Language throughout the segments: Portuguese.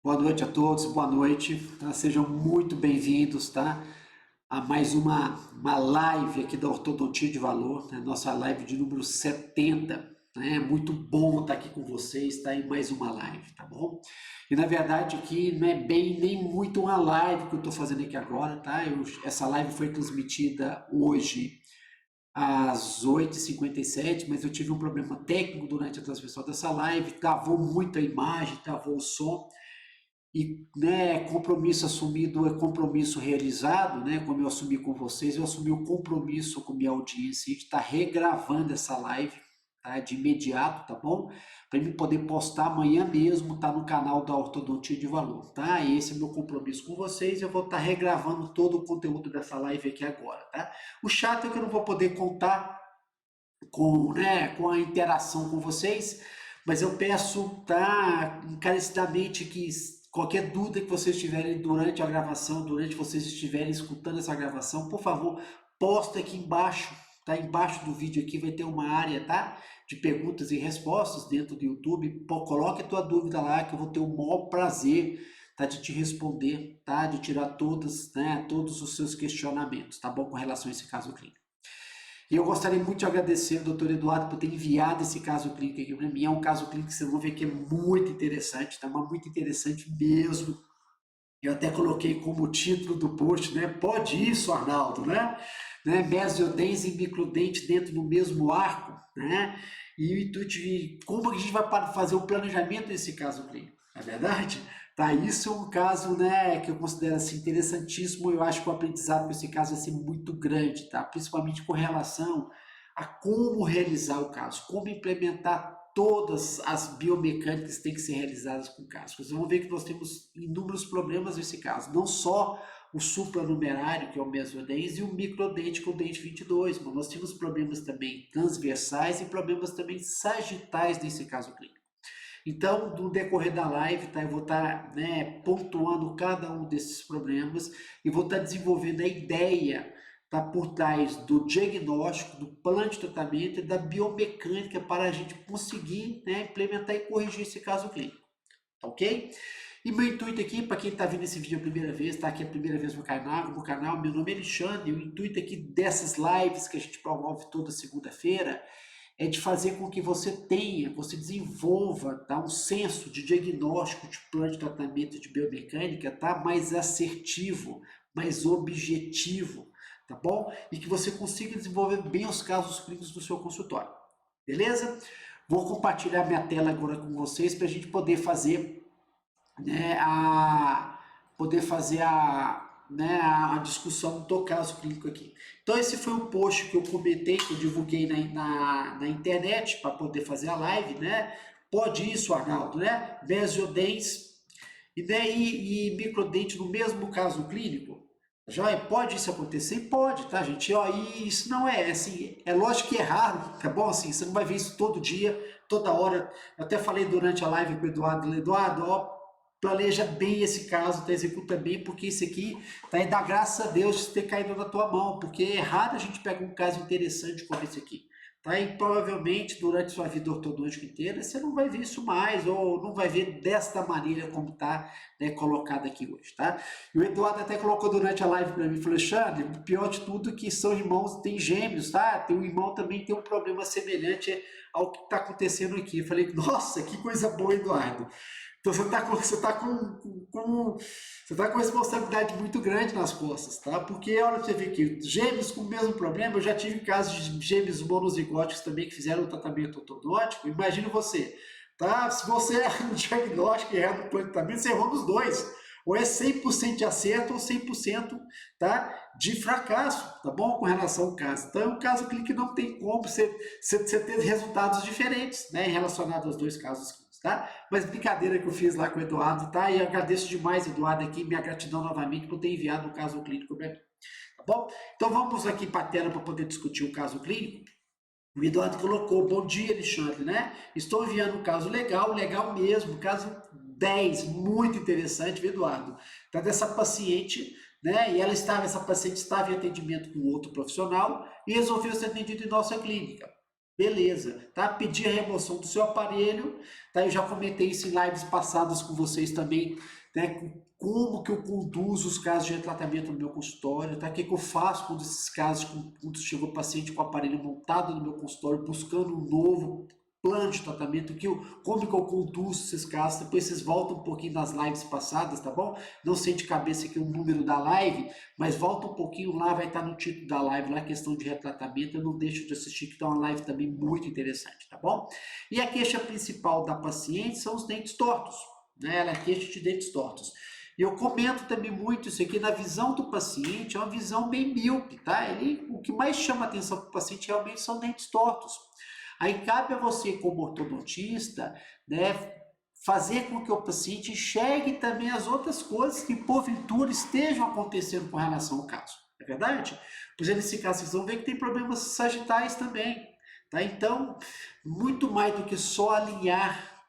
Boa noite a todos, boa noite, tá? Sejam muito bem-vindos, tá? A mais uma live aqui da Ortodontia de Valor, né? Nossa live de número 70, né? É muito bom estar aqui com vocês, tá? Em mais uma live, tá bom? E na verdade aqui não é bem nem muito uma live que eu estou fazendo aqui agora, tá? Essa live foi transmitida hoje às 8h57, mas eu tive um problema técnico durante a transmissão dessa live, travou muito a imagem, travou o som, e né, compromisso assumido é compromisso realizado, né? Como eu assumi com vocês, eu assumi o compromisso com minha audiência. A gente está regravando essa live, tá? De imediato, tá bom? Para mim poder postar amanhã mesmo, tá no canal da Ortodontia de Valor, tá? Esse é meu compromisso com vocês. Eu vou estar regravando todo o conteúdo dessa live aqui agora, tá? O chato é que eu não vou poder contar com a interação com vocês, mas eu peço, tá, encarecidamente que qualquer dúvida que vocês tiverem durante a gravação, durante vocês estiverem escutando essa gravação, por favor, posta aqui embaixo, tá? Embaixo do vídeo aqui vai ter uma área, tá? De perguntas e respostas dentro do YouTube. Pô, coloque a tua dúvida lá que eu vou ter o maior prazer, tá, de te responder, tá? De tirar todas, né, todos os seus questionamentos, tá bom? Com relação a esse caso clínico. E eu gostaria muito de agradecer ao Dr. Eduardo por ter enviado esse caso clínico aqui para mim. É um caso clínico que vocês vão ver que é muito interessante, tá? Mas muito interessante mesmo. Eu até coloquei como título do post, né? Pode isso, Arnaldo, né? Mesiodens e microdente dentro do mesmo arco, né? E o intuito de como a gente vai fazer o planejamento desse caso clínico, não é verdade? Tá, isso é um caso, né, que eu considero assim, interessantíssimo. Eu acho que o aprendizado com esse caso vai ser muito grande, tá? Principalmente com relação a como realizar o caso, como implementar todas as biomecânicas que têm que ser realizadas com o caso. Vocês vão ver que nós temos inúmeros problemas nesse caso, não só o supranumerário, que é o mesodens, e o microdente, com o dente 22, mas nós temos problemas também transversais e problemas também sagitais nesse caso clínico. Então, no decorrer da live, tá, eu vou estar, né, pontuando cada um desses problemas e vou estar desenvolvendo a ideia, tá, por trás do diagnóstico, do plano de tratamento e da biomecânica para a gente conseguir, né, implementar e corrigir esse caso clínico. Tá ok? E meu intuito aqui, para quem está vendo esse vídeo a primeira vez, está aqui a primeira vez no canal, meu nome é Alexandre, e o intuito aqui dessas lives que a gente promove toda segunda-feira é de fazer com que você desenvolva, tá, um senso de diagnóstico, de plano de tratamento de biomecânica, tá, mais assertivo, mais objetivo, tá bom? E que você consiga desenvolver bem os casos clínicos do seu consultório, beleza? Vou compartilhar minha tela agora com vocês para a gente poder fazer, né, a discussão do caso clínico aqui. Então esse foi um post que eu comentei, que eu divulguei na internet para poder fazer a live, né? Pode isso, Arnaldo, né? Mesiodens e microdente no mesmo caso clínico? Já pode isso acontecer? Pode, tá, gente? Ó, e isso não é assim, é lógico que é raro, tá bom? Assim, você não vai ver isso todo dia, toda hora. Eu até falei durante a live com o Eduardo, ó, planeja bem esse caso, tá, executa bem, porque isso aqui tá aí, dá graças a Deus de ter caído na tua mão, porque é raro a gente pegar um caso interessante como esse aqui. Tá? E provavelmente durante sua vida ortodôntica inteira você não vai ver isso mais, ou não vai ver desta maneira como está, né, colocado aqui hoje. Tá? E o Eduardo até colocou durante a live para mim, falou: Alexandre, o pior de tudo é que são irmãos, tem gêmeos, tá? Tem um irmão também que tem um problema semelhante ao que está acontecendo aqui. Eu falei: nossa, que coisa boa, Eduardo. Então você tá com responsabilidade muito grande nas costas, tá? Porque olha pra você ver aqui, gêmeos com o mesmo problema, eu já tive casos de gêmeos monozigóticos também que fizeram o tratamento ortodôntico. Imagina você, tá? Se você erra no diagnóstico e erra no plano de tratamento, você errou nos dois. Ou é 100% de acerto ou 100%, tá, de fracasso, tá bom? Com relação ao caso. Então é um caso que não tem como você ter resultados diferentes, né, relacionados aos dois casos clínicos. Tá? Mas brincadeira que eu fiz lá com o Eduardo, tá? E eu agradeço demais, Eduardo, aqui, minha gratidão novamente por ter enviado o caso clínico para mim, tá bom? Então vamos aqui para a tela para poder discutir o caso clínico. O Eduardo colocou: bom dia, Alexandre, né? Estou enviando um caso legal, legal mesmo, caso 10, muito interessante, viu, Eduardo? Tá, dessa paciente, né? E essa paciente estava em atendimento com outro profissional e resolveu ser atendido em nossa clínica. Beleza, tá? Pedir a remoção do seu aparelho, tá? Eu já comentei isso em lives passadas com vocês também, né? Como que eu conduzo os casos de tratamento no meu consultório, tá? O que que eu faço quando esses casos, quando chegou o paciente com o aparelho montado no meu consultório, buscando um novo plano de tratamento, como que eu conduzo esses casos, depois vocês voltam um pouquinho nas lives passadas, tá bom? Não sei de cabeça aqui o número da live, mas volta um pouquinho lá, vai estar no título da live, lá questão de retratamento, eu não deixo de assistir, que tá uma live também muito interessante, tá bom? E a queixa principal da paciente são os dentes tortos, né? Ela é queixa de dentes tortos. E eu comento também muito isso aqui, na visão do paciente, é uma visão bem míope, tá? O que mais chama atenção para o paciente realmente são dentes tortos. Aí cabe a você, como ortodontista, né, fazer com que o paciente enxergue também as outras coisas que porventura estejam acontecendo com relação ao caso. É verdade? Pois nesse caso, vocês vão ver que tem problemas sagitais também. Tá? Então, muito mais do que só alinhar,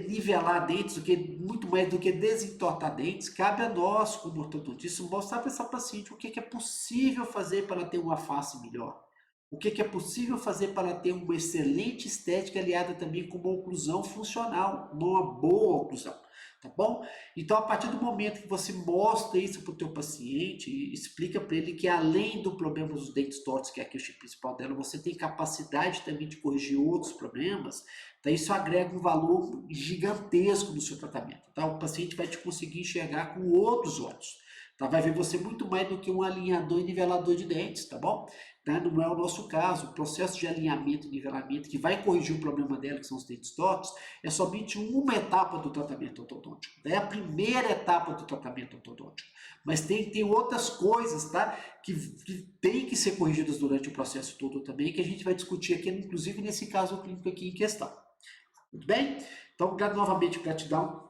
nivelar dentes, muito mais do que desentortar dentes, cabe a nós, como ortodontista, mostrar para essa paciente o que é possível fazer para ter uma face melhor. O que é possível fazer para ter uma excelente estética aliada também com uma oclusão funcional, uma boa oclusão, tá bom? Então, a partir do momento que você mostra isso para o teu paciente, explica para ele que além do problema dos dentes tortos, que é a queixa principal dela, você tem capacidade também de corrigir outros problemas, então isso agrega um valor gigantesco no seu tratamento, tá? O paciente vai te conseguir enxergar com outros olhos. Tá? Vai ver você muito mais do que um alinhador e nivelador de dentes, tá bom? Tá? Não é o nosso caso. O processo de alinhamento e nivelamento que vai corrigir o problema dela, que são os dentes tortos, é somente uma etapa do tratamento ortodôntico. É a primeira etapa do tratamento ortodôntico. Mas tem outras coisas, tá? Que tem que ser corrigidas durante o processo todo também, que a gente vai discutir aqui, inclusive nesse caso clínico aqui em questão. Muito bem? Então, novamente, gratidão.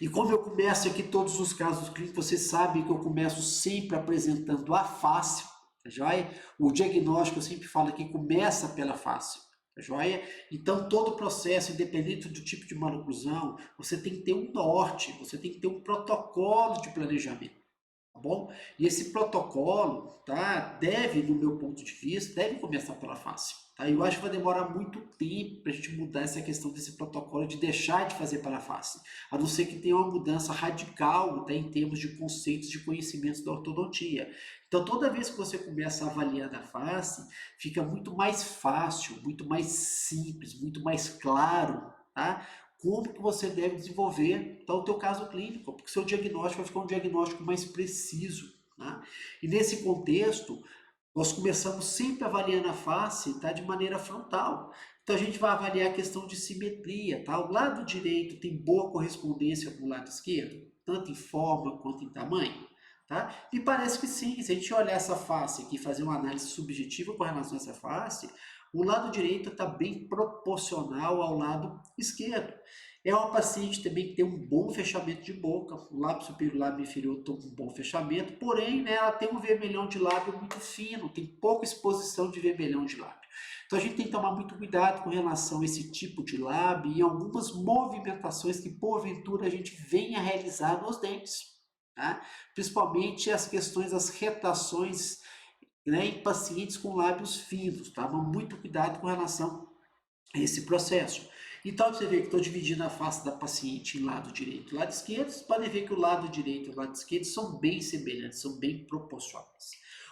E como eu começo aqui todos os casos clínicos, vocês sabem que eu começo sempre apresentando a face, tá joia? O diagnóstico, eu sempre falo que começa pela face, tá joia? Então, todo o processo, independente do tipo de maloclusão, você tem que ter um norte, você tem que ter um protocolo de planejamento. Tá bom? E esse protocolo, tá, deve, no meu ponto de vista, deve começar pela face. Tá? Eu acho que vai demorar muito tempo para a gente mudar essa questão desse protocolo, de deixar de fazer pela face, a não ser que tenha uma mudança radical, tá, em termos de conceitos, de conhecimentos da ortodontia. Então, toda vez que você começa a avaliar da face, fica muito mais fácil, muito mais simples, muito mais claro, tá? Como que você deve desenvolver o teu caso clínico, porque seu diagnóstico vai ficar um diagnóstico mais preciso. Tá? E nesse contexto, nós começamos sempre avaliando a face, tá, de maneira frontal. Então a gente vai avaliar a questão de simetria. Tá? O lado direito tem boa correspondência com o lado esquerdo, tanto em forma quanto em tamanho. Tá? E parece que sim, se a gente olhar essa face aqui, fazer uma análise subjetiva com relação a essa face, o lado direito está bem proporcional ao lado esquerdo. É uma paciente também que tem um bom fechamento de boca, o lábio superior e o lábio inferior estão com um bom fechamento, porém, né, ela tem um vermelhão de lábio muito fino, tem pouca exposição de vermelhão de lábio. Então a gente tem que tomar muito cuidado com relação a esse tipo de lábio e algumas movimentações que porventura a gente venha a realizar nos dentes. Tá? Principalmente as questões das retações, né, em pacientes com lábios finos, tá? Mas muito cuidado com relação a esse processo. Então, você vê que estou dividindo a face da paciente em lado direito e lado esquerdo, vocês podem ver que o lado direito e o lado esquerdo são bem semelhantes, são bem proporcionais.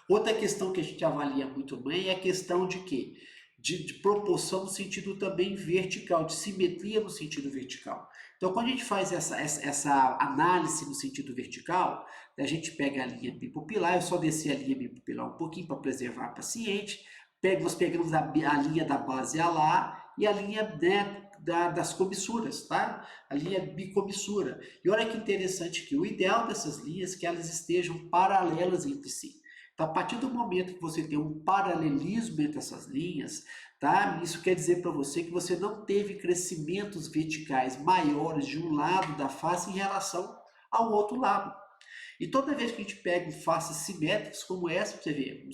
Outra questão que a gente avalia muito bem é a questão de quê? De proporção no sentido também vertical, de simetria no sentido vertical. Então, quando a gente faz essa análise no sentido vertical, a gente pega a linha bipupilar, eu só descer a linha bipupilar um pouquinho para preservar a paciente, nós pegamos a linha da base alar e a linha, né, das comissuras, tá? A linha bicomissura. E olha que interessante que o ideal dessas linhas é que elas estejam paralelas entre si. Então, a partir do momento que você tem um paralelismo entre essas linhas, tá? Isso quer dizer para você que você não teve crescimentos verticais maiores de um lado da face em relação ao outro lado. E toda vez que a gente pega faces simétricas como essa, você vê,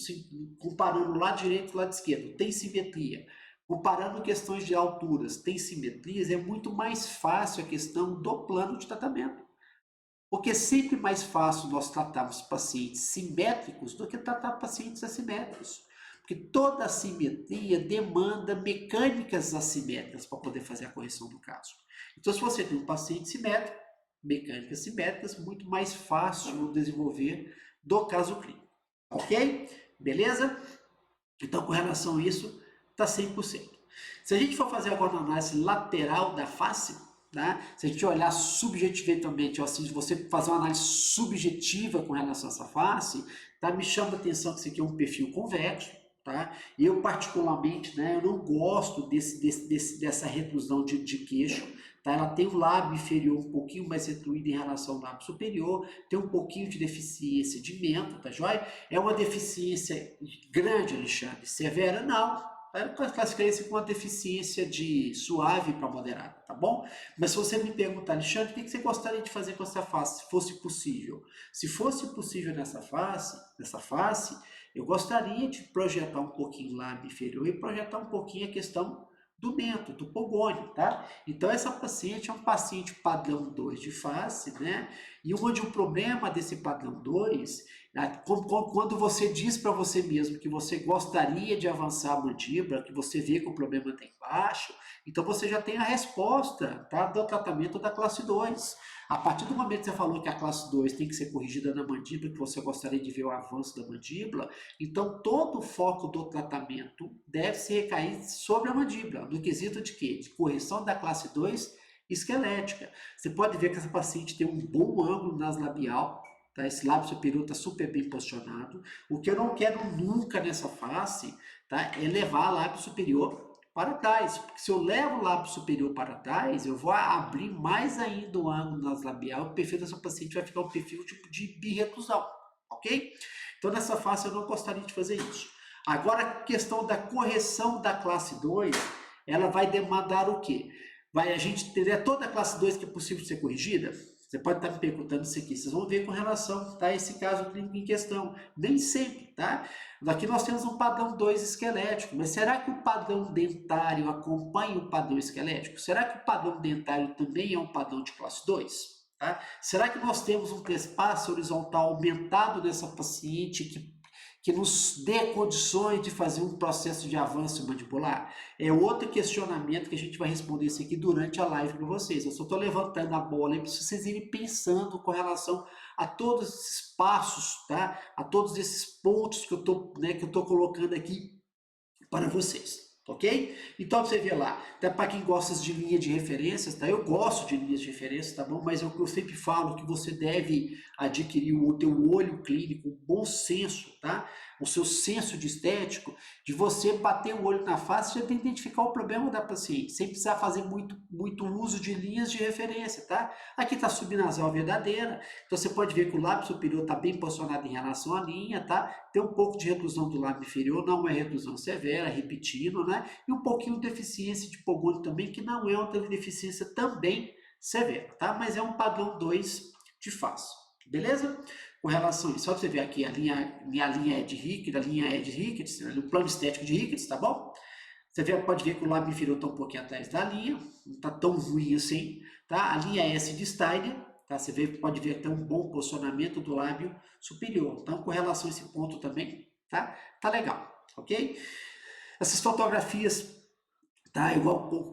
comparando o lado direito e o lado esquerdo, tem simetria. Comparando questões de alturas, tem simetrias, é muito mais fácil a questão do plano de tratamento. Porque é sempre mais fácil nós tratarmos pacientes simétricos do que tratar pacientes assimétricos. Porque toda assimetria demanda mecânicas assimétricas para poder fazer a correção do caso. Então, se você tem um paciente simétrico, mecânicas simétricas, muito mais fácil o desenvolver do caso clínico. Ok? Beleza? Então, com relação a isso, está 100%. Se a gente for fazer agora uma análise lateral da face, tá? Se a gente olhar subjetivamente, ou se você fazer uma análise subjetiva com relação a essa face, tá? Me chama a atenção que isso aqui é um perfil convexo. Tá? Eu, particularmente, né, eu não gosto dessa retrusão de queixo. Tá? Ela tem o lábio inferior um pouquinho mais retruído em relação ao lábio superior, tem um pouquinho de deficiência de mento, tá joia? É uma deficiência grande, Alexandre? Severa? Não. Eu classificaria isso com uma deficiência de suave para moderada, tá bom? Mas se você me perguntar, Alexandre, o que você gostaria de fazer com essa face, se fosse possível? Se fosse possível nessa face, eu gostaria de projetar um pouquinho o lábio inferior e projetar um pouquinho a questão do mento, do pogônio, tá? Então, essa paciente é um paciente padrão 2 de face, né? E onde o problema desse padrão 2, quando você diz para você mesmo que você gostaria de avançar a mandíbula, que você vê que o problema está embaixo, então você já tem a resposta, tá? Do tratamento da classe 2. A partir do momento que você falou que a classe 2 tem que ser corrigida na mandíbula, que você gostaria de ver o avanço da mandíbula, então todo o foco do tratamento deve se recair sobre a mandíbula, no quesito de quê? De correção da classe 2 esquelética. Você pode ver que essa paciente tem um bom ângulo naslabial, tá? Esse lábio superior está super bem posicionado. O que eu não quero nunca nessa face, tá? É levar o lábio superior para trás, porque se eu levo o lábio superior para trás, eu vou abrir mais ainda o ângulo naslabial, o perfil dessa paciente vai ficar um perfil tipo de birretrusão, ok? Então nessa face eu não gostaria de fazer isso. Agora a questão da correção da classe 2, ela vai demandar o quê? A gente teria toda a classe 2 que é possível de ser corrigida? Você pode estar me perguntando isso aqui, vocês vão ver com relação, tá, a esse caso clínico em questão. Nem sempre, tá? Aqui nós temos um padrão 2 esquelético, mas será que o padrão dentário acompanha o padrão esquelético? Será que o padrão dentário também é um padrão de classe 2? Tá? Será que nós temos um trespasse horizontal aumentado nessa paciente que nos dê condições de fazer um processo de avanço mandibular? É outro questionamento que a gente vai responder isso aqui durante a live para vocês. Eu só estou levantando a bola para vocês irem pensando com relação a todos esses passos, tá? A todos esses pontos que eu estou colocando aqui para vocês. Ok? Então você vê lá, até para quem gosta de linha de referências, tá? Eu gosto de linhas de referências, tá bom? Mas eu sempre falo que você deve adquirir o teu olho clínico, um bom senso, tá? O seu senso de estético, de você bater o olho na face e já identificar o problema da paciente, sem precisar fazer muito uso de linhas de referência, tá? Aqui está subnasal verdadeira, então você pode ver que o lábio superior está bem posicionado em relação à linha, tá? Tem um pouco de reclusão do lábio inferior, não é reclusão severa, repetindo, né? E um pouquinho de deficiência de pogônio também, que não é uma deficiência também severa, tá? Mas é um padrão 2 de face, beleza? Com relação a isso, só você ver aqui a linha é de Ricketts, a linha é de Ricketts, o plano estético de Ricketts, tá bom? Você pode ver que o lábio inferior está um pouquinho atrás da linha, não está tão ruim assim, tá? A linha S de Steiner, tá? Você pode ver que tem um bom posicionamento do lábio superior. Então, com relação a esse ponto também, tá? Tá legal, ok? Essas fotografias, tá? Eu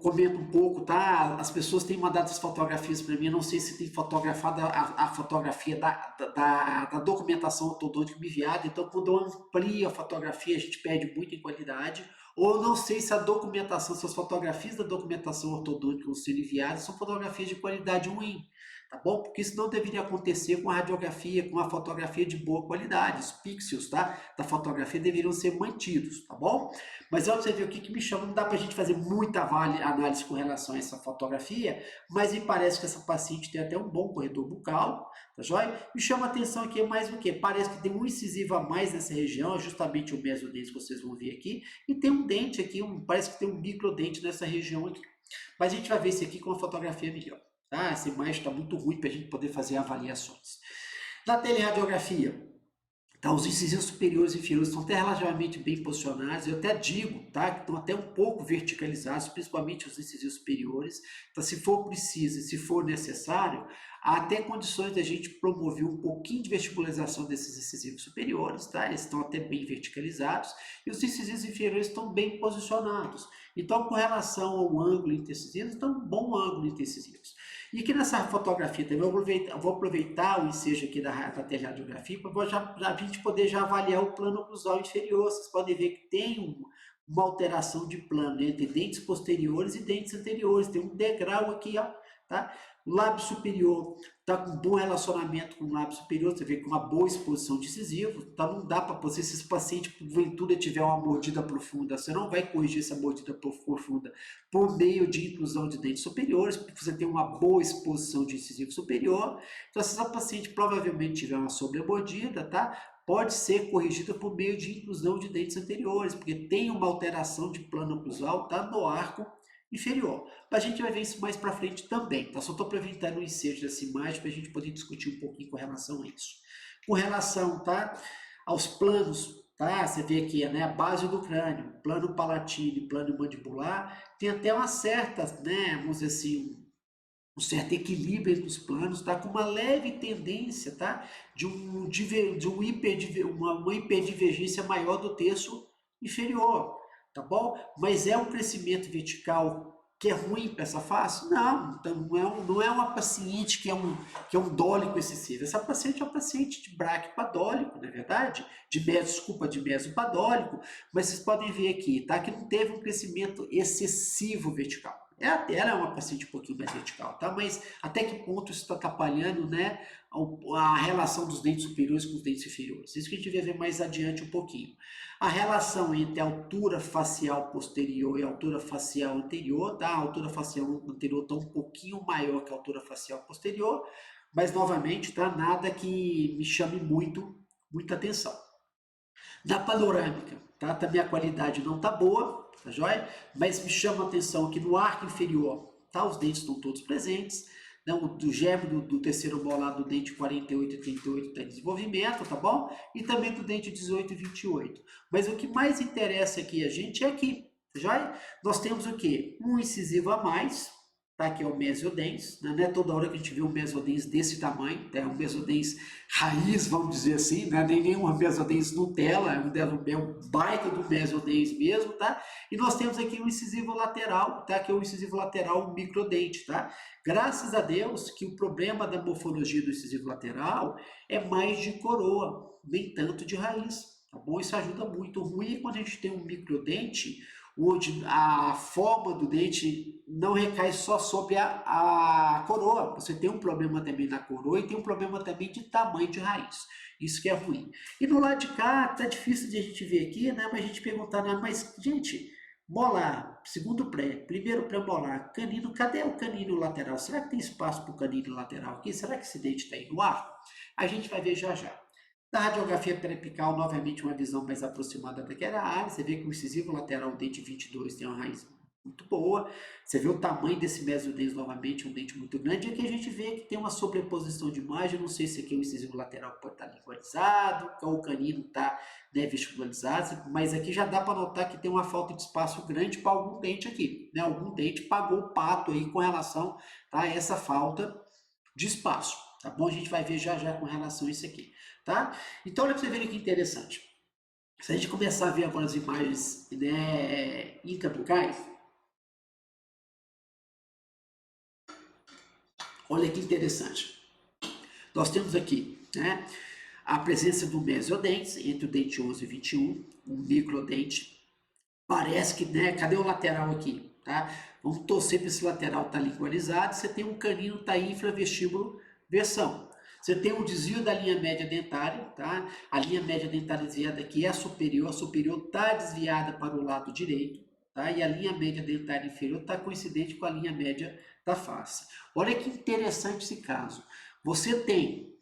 comento um pouco, tá? As pessoas têm mandado essas fotografias para mim, eu não sei se tem fotografado a fotografia da documentação ortodôntica me enviada, então quando eu amplio a fotografia a gente perde muito em qualidade, ou não sei se a documentação, se as fotografias da documentação ortodôntica vão ser enviadas são fotografias de qualidade ruim, tá bom? Porque isso não deveria acontecer com a radiografia, com a fotografia de boa qualidade, os pixels, tá? Da fotografia deveriam ser mantidos, tá bom? Mas olha pra você ver o que me chama, não dá pra gente fazer muita análise com relação a essa fotografia, mas me parece que essa paciente tem até um bom corredor bucal, tá joia? Me chama a atenção aqui mais do que? Parece que tem um incisivo a mais nessa região, justamente o mesodente que vocês vão ver aqui, e tem um dente aqui, parece que tem um microdente nessa região aqui. Mas a gente vai ver isso aqui com a fotografia melhor. Tá? Essa imagem está muito ruim para a gente poder fazer avaliações. Na teleradiografia, Tá, os incisivos superiores e inferiores estão até relativamente bem posicionados, eu até digo, tá, que estão até um pouco verticalizados, principalmente os incisivos superiores. Então, se for preciso e se for necessário, há até condições da gente promover um pouquinho de verticalização desses incisivos superiores, tá? Eles estão até bem verticalizados, e os incisivos inferiores estão bem posicionados. Então, com relação ao ângulo intercisivos, estão um bom ângulo intercisivos. E aqui nessa fotografia também, eu vou aproveitar o ensejo aqui da teleradiografia para a gente poder já avaliar o plano oclusal inferior. Vocês podem ver que tem uma alteração de plano entre dentes posteriores e dentes anteriores. Tem um degrau aqui, ó, tá? O lábio superior está com um bom relacionamento com o lábio superior, você vê com uma boa exposição de incisivo, então não dá para você, se esse paciente porventura tiver uma mordida profunda, você não vai corrigir essa mordida profunda por meio de inclusão de dentes superiores, porque você tem uma boa exposição de incisivo superior. Então, se essa paciente provavelmente tiver uma sobremordida, tá? Pode ser corrigida por meio de inclusão de dentes anteriores, porque tem uma alteração de plano oclusal, tá? No arco inferior. A gente vai ver isso mais para frente também, tá? Só estou aproveitando o ensejo dessa imagem para a gente poder discutir um pouquinho com relação a isso. Com relação, tá, aos planos, tá? Você vê aqui, né, a base do crânio, plano palatino e plano mandibular, tem até uma certa, né, vamos dizer assim, um certo equilíbrio entre os planos, tá? Com uma leve tendência, tá? Uma hiperdivergência maior do terço inferior, tá bom? Mas é um crescimento vertical que é ruim para essa face? Não, então não é uma paciente que é um dólico excessivo. Essa paciente é uma paciente de braquipadólico, não é verdade? De mesopadólico, mas vocês podem ver aqui, tá? Que não teve um crescimento excessivo vertical. Ela é uma paciente um pouquinho mais vertical, tá? Mas até que ponto isso está atrapalhando, né, a relação dos dentes superiores com os dentes inferiores? Isso que a gente vai ver mais adiante um pouquinho. A relação entre a altura facial posterior e a altura facial anterior, tá? A altura facial anterior está um pouquinho maior que a altura facial posterior, mas novamente, tá? Nada que me chame muita atenção. Na panorâmica, tá? Também a qualidade não tá boa, tá joia? Mas me chama a atenção que no arco inferior, tá? Os dentes estão todos presentes. Não, do germe do terceiro molar do dente 48 e 38 está em desenvolvimento, tá bom? E também do dente 18 e 28. Mas o que mais interessa aqui a gente é aqui, tá joia? Nós temos o quê? Um incisivo a mais, tá? Que é o mesodens, né? Não é toda hora que a gente vê um mesodens desse tamanho, tá? É um mesodens raiz, vamos dizer assim, né? Nem nenhum mesodens Nutella, é um baita do mesodens mesmo, tá? E nós temos aqui um incisivo lateral, tá? Que é o incisivo lateral microdente, tá? Graças a Deus que o problema da morfologia do incisivo lateral é mais de coroa, nem tanto de raiz, tá bom? Isso ajuda muito. O ruim é quando a gente tem um microdente, onde a forma do dente não recai só sobre a coroa. Você tem um problema também na coroa e tem um problema também de tamanho de raiz. Isso que é ruim. E no lado de cá, tá difícil de a gente ver aqui, né? Mas a gente perguntar, né? Mas, gente, molar, segundo pré, primeiro pré-molar, canino, cadê o canino lateral? Será que tem espaço para o canino lateral aqui? Será que esse dente está aí no ar? A gente vai ver já já. Na radiografia periapical, novamente uma visão mais aproximada daquela área, você vê que o incisivo lateral, o dente 22, tem uma raiz muito boa, você vê o tamanho desse mesodens novamente, um dente muito grande, e aqui a gente vê que tem uma sobreposição de imagem, não sei se aqui o incisivo lateral pode estar lingualizado, ou o canino está, né, vestibularizado, mas aqui já dá para notar que tem uma falta de espaço grande para algum dente aqui, né? Algum dente pagou o pato aí com relação, tá, a essa falta de espaço, tá bom? A gente vai ver já já com relação a isso aqui, tá? Então, olha para você ver que interessante. Se a gente começar a ver agora as imagens, né, intrabucais, olha que interessante. Nós temos aqui, né, a presença do mesodentes entre o dente 11 e 21, um microdente. Parece que, né, cadê o lateral aqui, tá? Vamos torcer para esse lateral estar lingualizado. Você tem um canino tá infravestíbulo versão. Você tem um desvio da linha média dentária, tá? A linha média dentária desviada aqui é a superior está desviada para o lado direito, tá? E a linha média dentária inferior está coincidente com a linha média da face. Olha que interessante esse caso. Você tem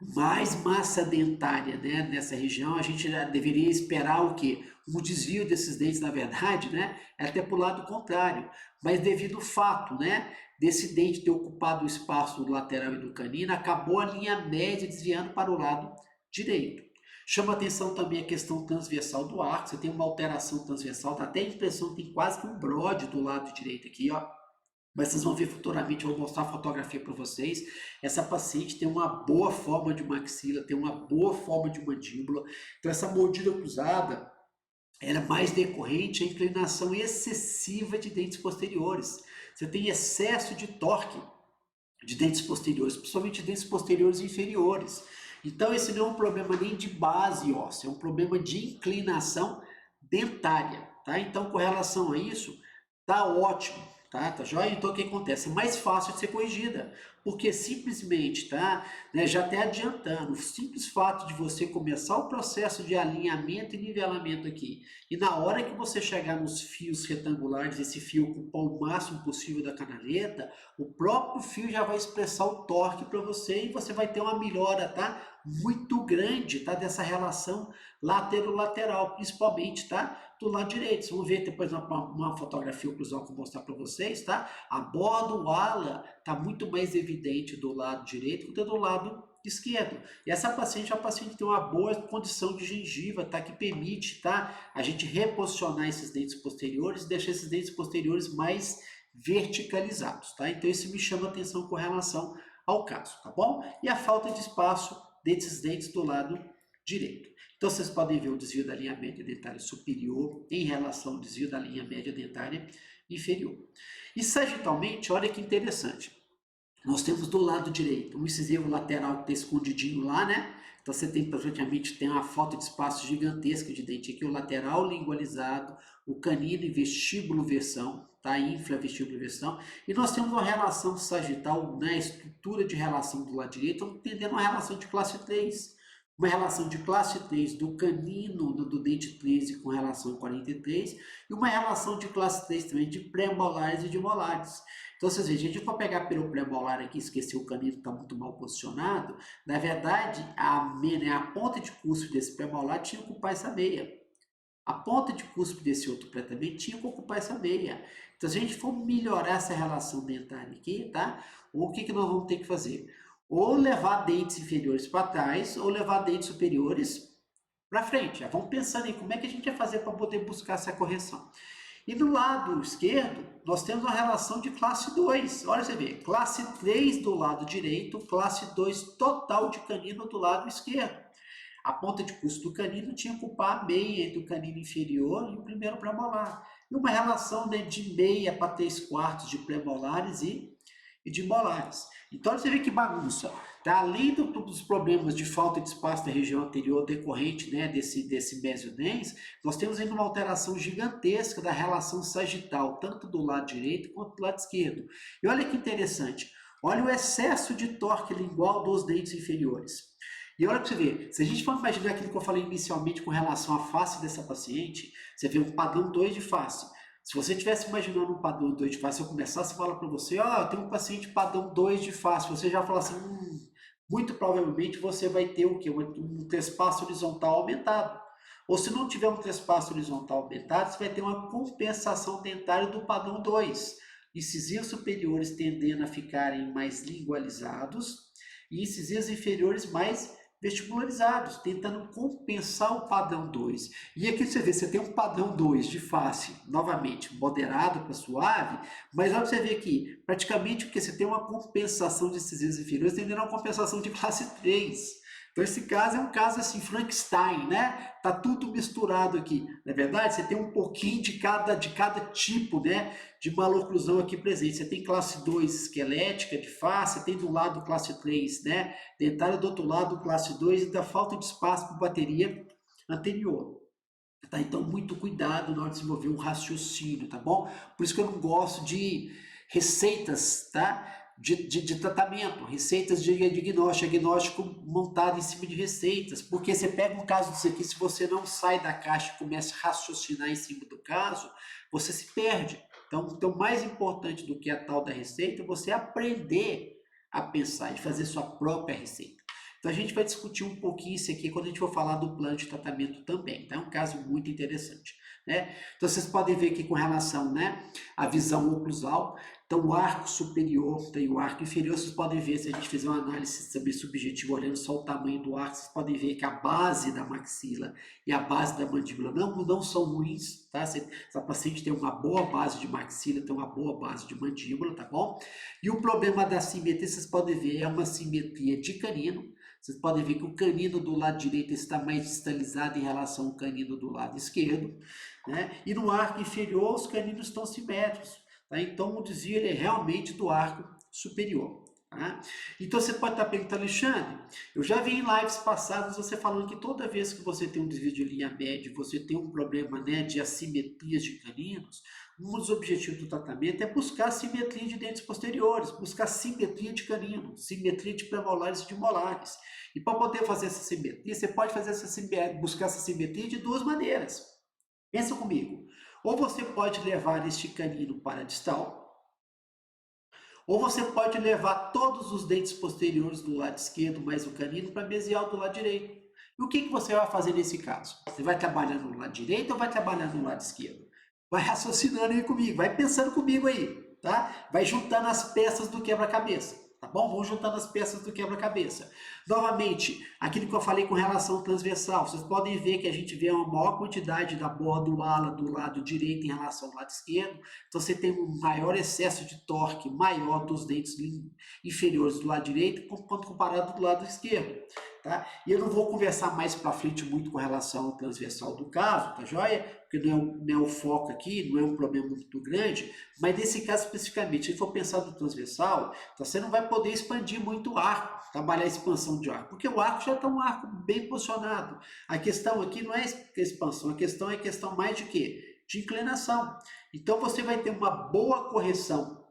mais massa dentária, né, nessa região, a gente já deveria esperar o quê? Um desvio desses dentes, na verdade, né, é até para o lado contrário, mas devido ao fato, né, desse dente ter ocupado o espaço do lateral e do canino, acabou a linha média desviando para o lado direito. Chama atenção também a questão transversal do arco, você tem uma alteração transversal, dá até a impressão que tem quase que um brode do lado direito aqui, ó. Mas vocês vão ver futuramente, eu vou mostrar a fotografia para vocês. Essa paciente tem uma boa forma de maxila, tem uma boa forma de mandíbula. Então essa mordida cruzada, ela é mais decorrente à inclinação excessiva de dentes posteriores. Você tem excesso de torque de dentes posteriores, principalmente dentes posteriores inferiores. Então esse não é um problema nem de base óssea, é um problema de inclinação dentária, tá? Então com relação a isso, tá ótimo, tá joia? Então o que acontece? É mais fácil de ser corrigida, porque simplesmente, tá, né, já até adiantando, o simples fato de você começar o processo de alinhamento e nivelamento aqui, e na hora que você chegar nos fios retangulares, esse fio ocupar o máximo possível da canaleta, o próprio fio já vai expressar o torque para você e você vai ter uma melhora, tá? Muito grande, tá? Dessa relação lateral, principalmente, tá? Do lado direito. Vocês vão ver depois uma fotografia oclusal que eu vou mostrar para vocês, tá? A borda, o ala, tá muito mais evidente do lado direito do que do lado esquerdo. E essa paciente é uma paciente que tem uma boa condição de gengiva, tá? Que permite, tá? A gente reposicionar esses dentes posteriores e deixar esses dentes posteriores mais verticalizados, tá? Então isso me chama atenção com relação ao caso, tá bom? E a falta de espaço desses dentes do lado direito. Então vocês podem ver o desvio da linha média dentária superior em relação ao desvio da linha média dentária inferior. E sagittalmente, olha que interessante. Nós temos do lado direito um incisivo lateral que está escondidinho lá, né? Então você tem praticamente uma falta de espaço gigantesca de dente aqui, o lateral lingualizado, o canino e vestíbulo versão, tá? Infravestíbulo versão. E nós temos uma relação sagital, né? Estrutura de relação do lado direito, entendendo uma relação de classe 3. Uma relação de classe 3 do canino do dente 13 com relação a 43 e uma relação de classe 3 também de pré-molares e de molares. Então, vocês veem, se a gente for pegar pelo pré-molar aqui, esquecer o canino está muito mal posicionado, na verdade, a ponta de cúspide desse pré-molar tinha que ocupar essa meia. A ponta de cúspide desse outro pré também tinha que ocupar essa meia. Então, se a gente for melhorar essa relação dentária aqui, tá? O que nós vamos ter que fazer? Ou levar dentes inferiores para trás, ou levar dentes superiores para frente. Já vamos pensando em como é que a gente vai fazer para poder buscar essa correção. E do lado esquerdo, nós temos uma relação de classe 2. Olha você vê, classe 3 do lado direito, classe 2 total de canino do lado esquerdo. A ponta de cúspide do canino tinha que ocupar a meia entre o canino inferior e o primeiro premolar. E uma relação, né, de meia para 3/4 de premolares e de molares. Então você vê que bagunça. Tá? Além dos problemas de falta de espaço da região anterior decorrente, né, desse mesiodens, nós temos ainda uma alteração gigantesca da relação sagital, tanto do lado direito quanto do lado esquerdo. E olha que interessante, olha o excesso de torque lingual dos dentes inferiores. E olha para você ver, se a gente for imaginar aquilo que eu falei inicialmente com relação à face dessa paciente, você vê um padrão 2 de face. Se você estivesse imaginando um padrão 2 de face, eu começasse a falar para você, eu tenho um paciente padrão 2 de face, você já fala assim, muito provavelmente você vai ter o quê? Um trespasso horizontal aumentado. Ou se não tiver um trespasso horizontal aumentado, você vai ter uma compensação dentária do padrão 2. Incisivos superiores tendendo a ficarem mais lingualizados e incisivos inferiores mais vestibularizados, tentando compensar o padrão 2. E aqui você vê, você tem um padrão 2 de face, novamente, moderado para suave, mas olha para você ver aqui, praticamente porque você tem uma compensação de incisivos inferiores, tendendo a uma compensação de classe 3. Então esse caso é um caso assim, Frankenstein, né? Tá tudo misturado aqui. Na verdade, você tem um pouquinho de cada tipo, né, de maloclusão aqui presente. Você tem classe 2 esquelética de face, você tem do lado classe 3, né, dentária, do outro lado classe 2 e da falta de espaço para bateria anterior. Tá? Então, muito cuidado na hora de desenvolver um raciocínio, tá bom? Por isso que eu não gosto de receitas, tá? De tratamento, receitas de diagnóstico montado em cima de receitas, porque você pega um caso disso aqui, se você não sai da caixa e começa a raciocinar em cima do caso, você se perde. Então mais importante do que a tal da receita é você aprender a pensar e fazer sua própria receita. Então a gente vai discutir um pouquinho isso aqui quando a gente for falar do plano de tratamento também, tá? É um caso muito interessante, né? Então vocês podem ver aqui com relação, né, à visão oclusal. Então o arco superior tem o arco inferior, vocês podem ver, se a gente fizer uma análise também subjetiva, olhando só o tamanho do arco, vocês podem ver que a base da maxila e a base da mandíbula não são ruins, tá? Se a paciente tem uma boa base de maxila, tem uma boa base de mandíbula, tá bom? E o problema da simetria, vocês podem ver, é uma simetria de canino. Vocês podem ver que o canino do lado direito está mais distalizado em relação ao canino do lado esquerdo, né? E no arco inferior, os caninos estão simétricos, tá? Então o desvio ele é realmente do arco superior. Tá? Então você pode estar perguntando, Alexandre, eu já vi em lives passadas você falando que toda vez que você tem um desvio de linha média, você tem um problema, né, de assimetrias de caninos, um dos objetivos do tratamento é buscar simetria de dentes posteriores, buscar simetria de canino, simetria de premolares e de molares. E para poder fazer essa simetria, você pode fazer buscar essa simetria de duas maneiras. Pensa comigo. Ou você pode levar este canino para a distal, ou você pode levar todos os dentes posteriores do lado esquerdo, mais o canino, para a mesial do lado direito. E o que você vai fazer nesse caso? Você vai trabalhar no lado direito ou vai trabalhar no lado esquerdo? Vai raciocinando aí comigo, vai pensando comigo aí, tá? Vai juntando as peças do quebra-cabeça, tá bom? Vamos juntando as peças do quebra-cabeça. Novamente, aquilo que eu falei com relação ao transversal, vocês podem ver que a gente vê uma maior quantidade da borda do ala do lado direito em relação ao lado esquerdo, então você tem um maior excesso de torque, maior dos dentes inferiores do lado direito, quando comparado do lado esquerdo. Tá? E eu não vou conversar mais para frente muito com relação ao transversal do caso, tá joia? Porque não é o foco aqui, não é um problema muito grande, mas nesse caso especificamente, se for pensar no transversal, então você não vai poder expandir muito o arco, trabalhar a expansão de arco, porque o arco já está um arco bem posicionado. A questão aqui não é expansão, a questão é questão mais de quê? De inclinação. Então você vai ter uma boa correção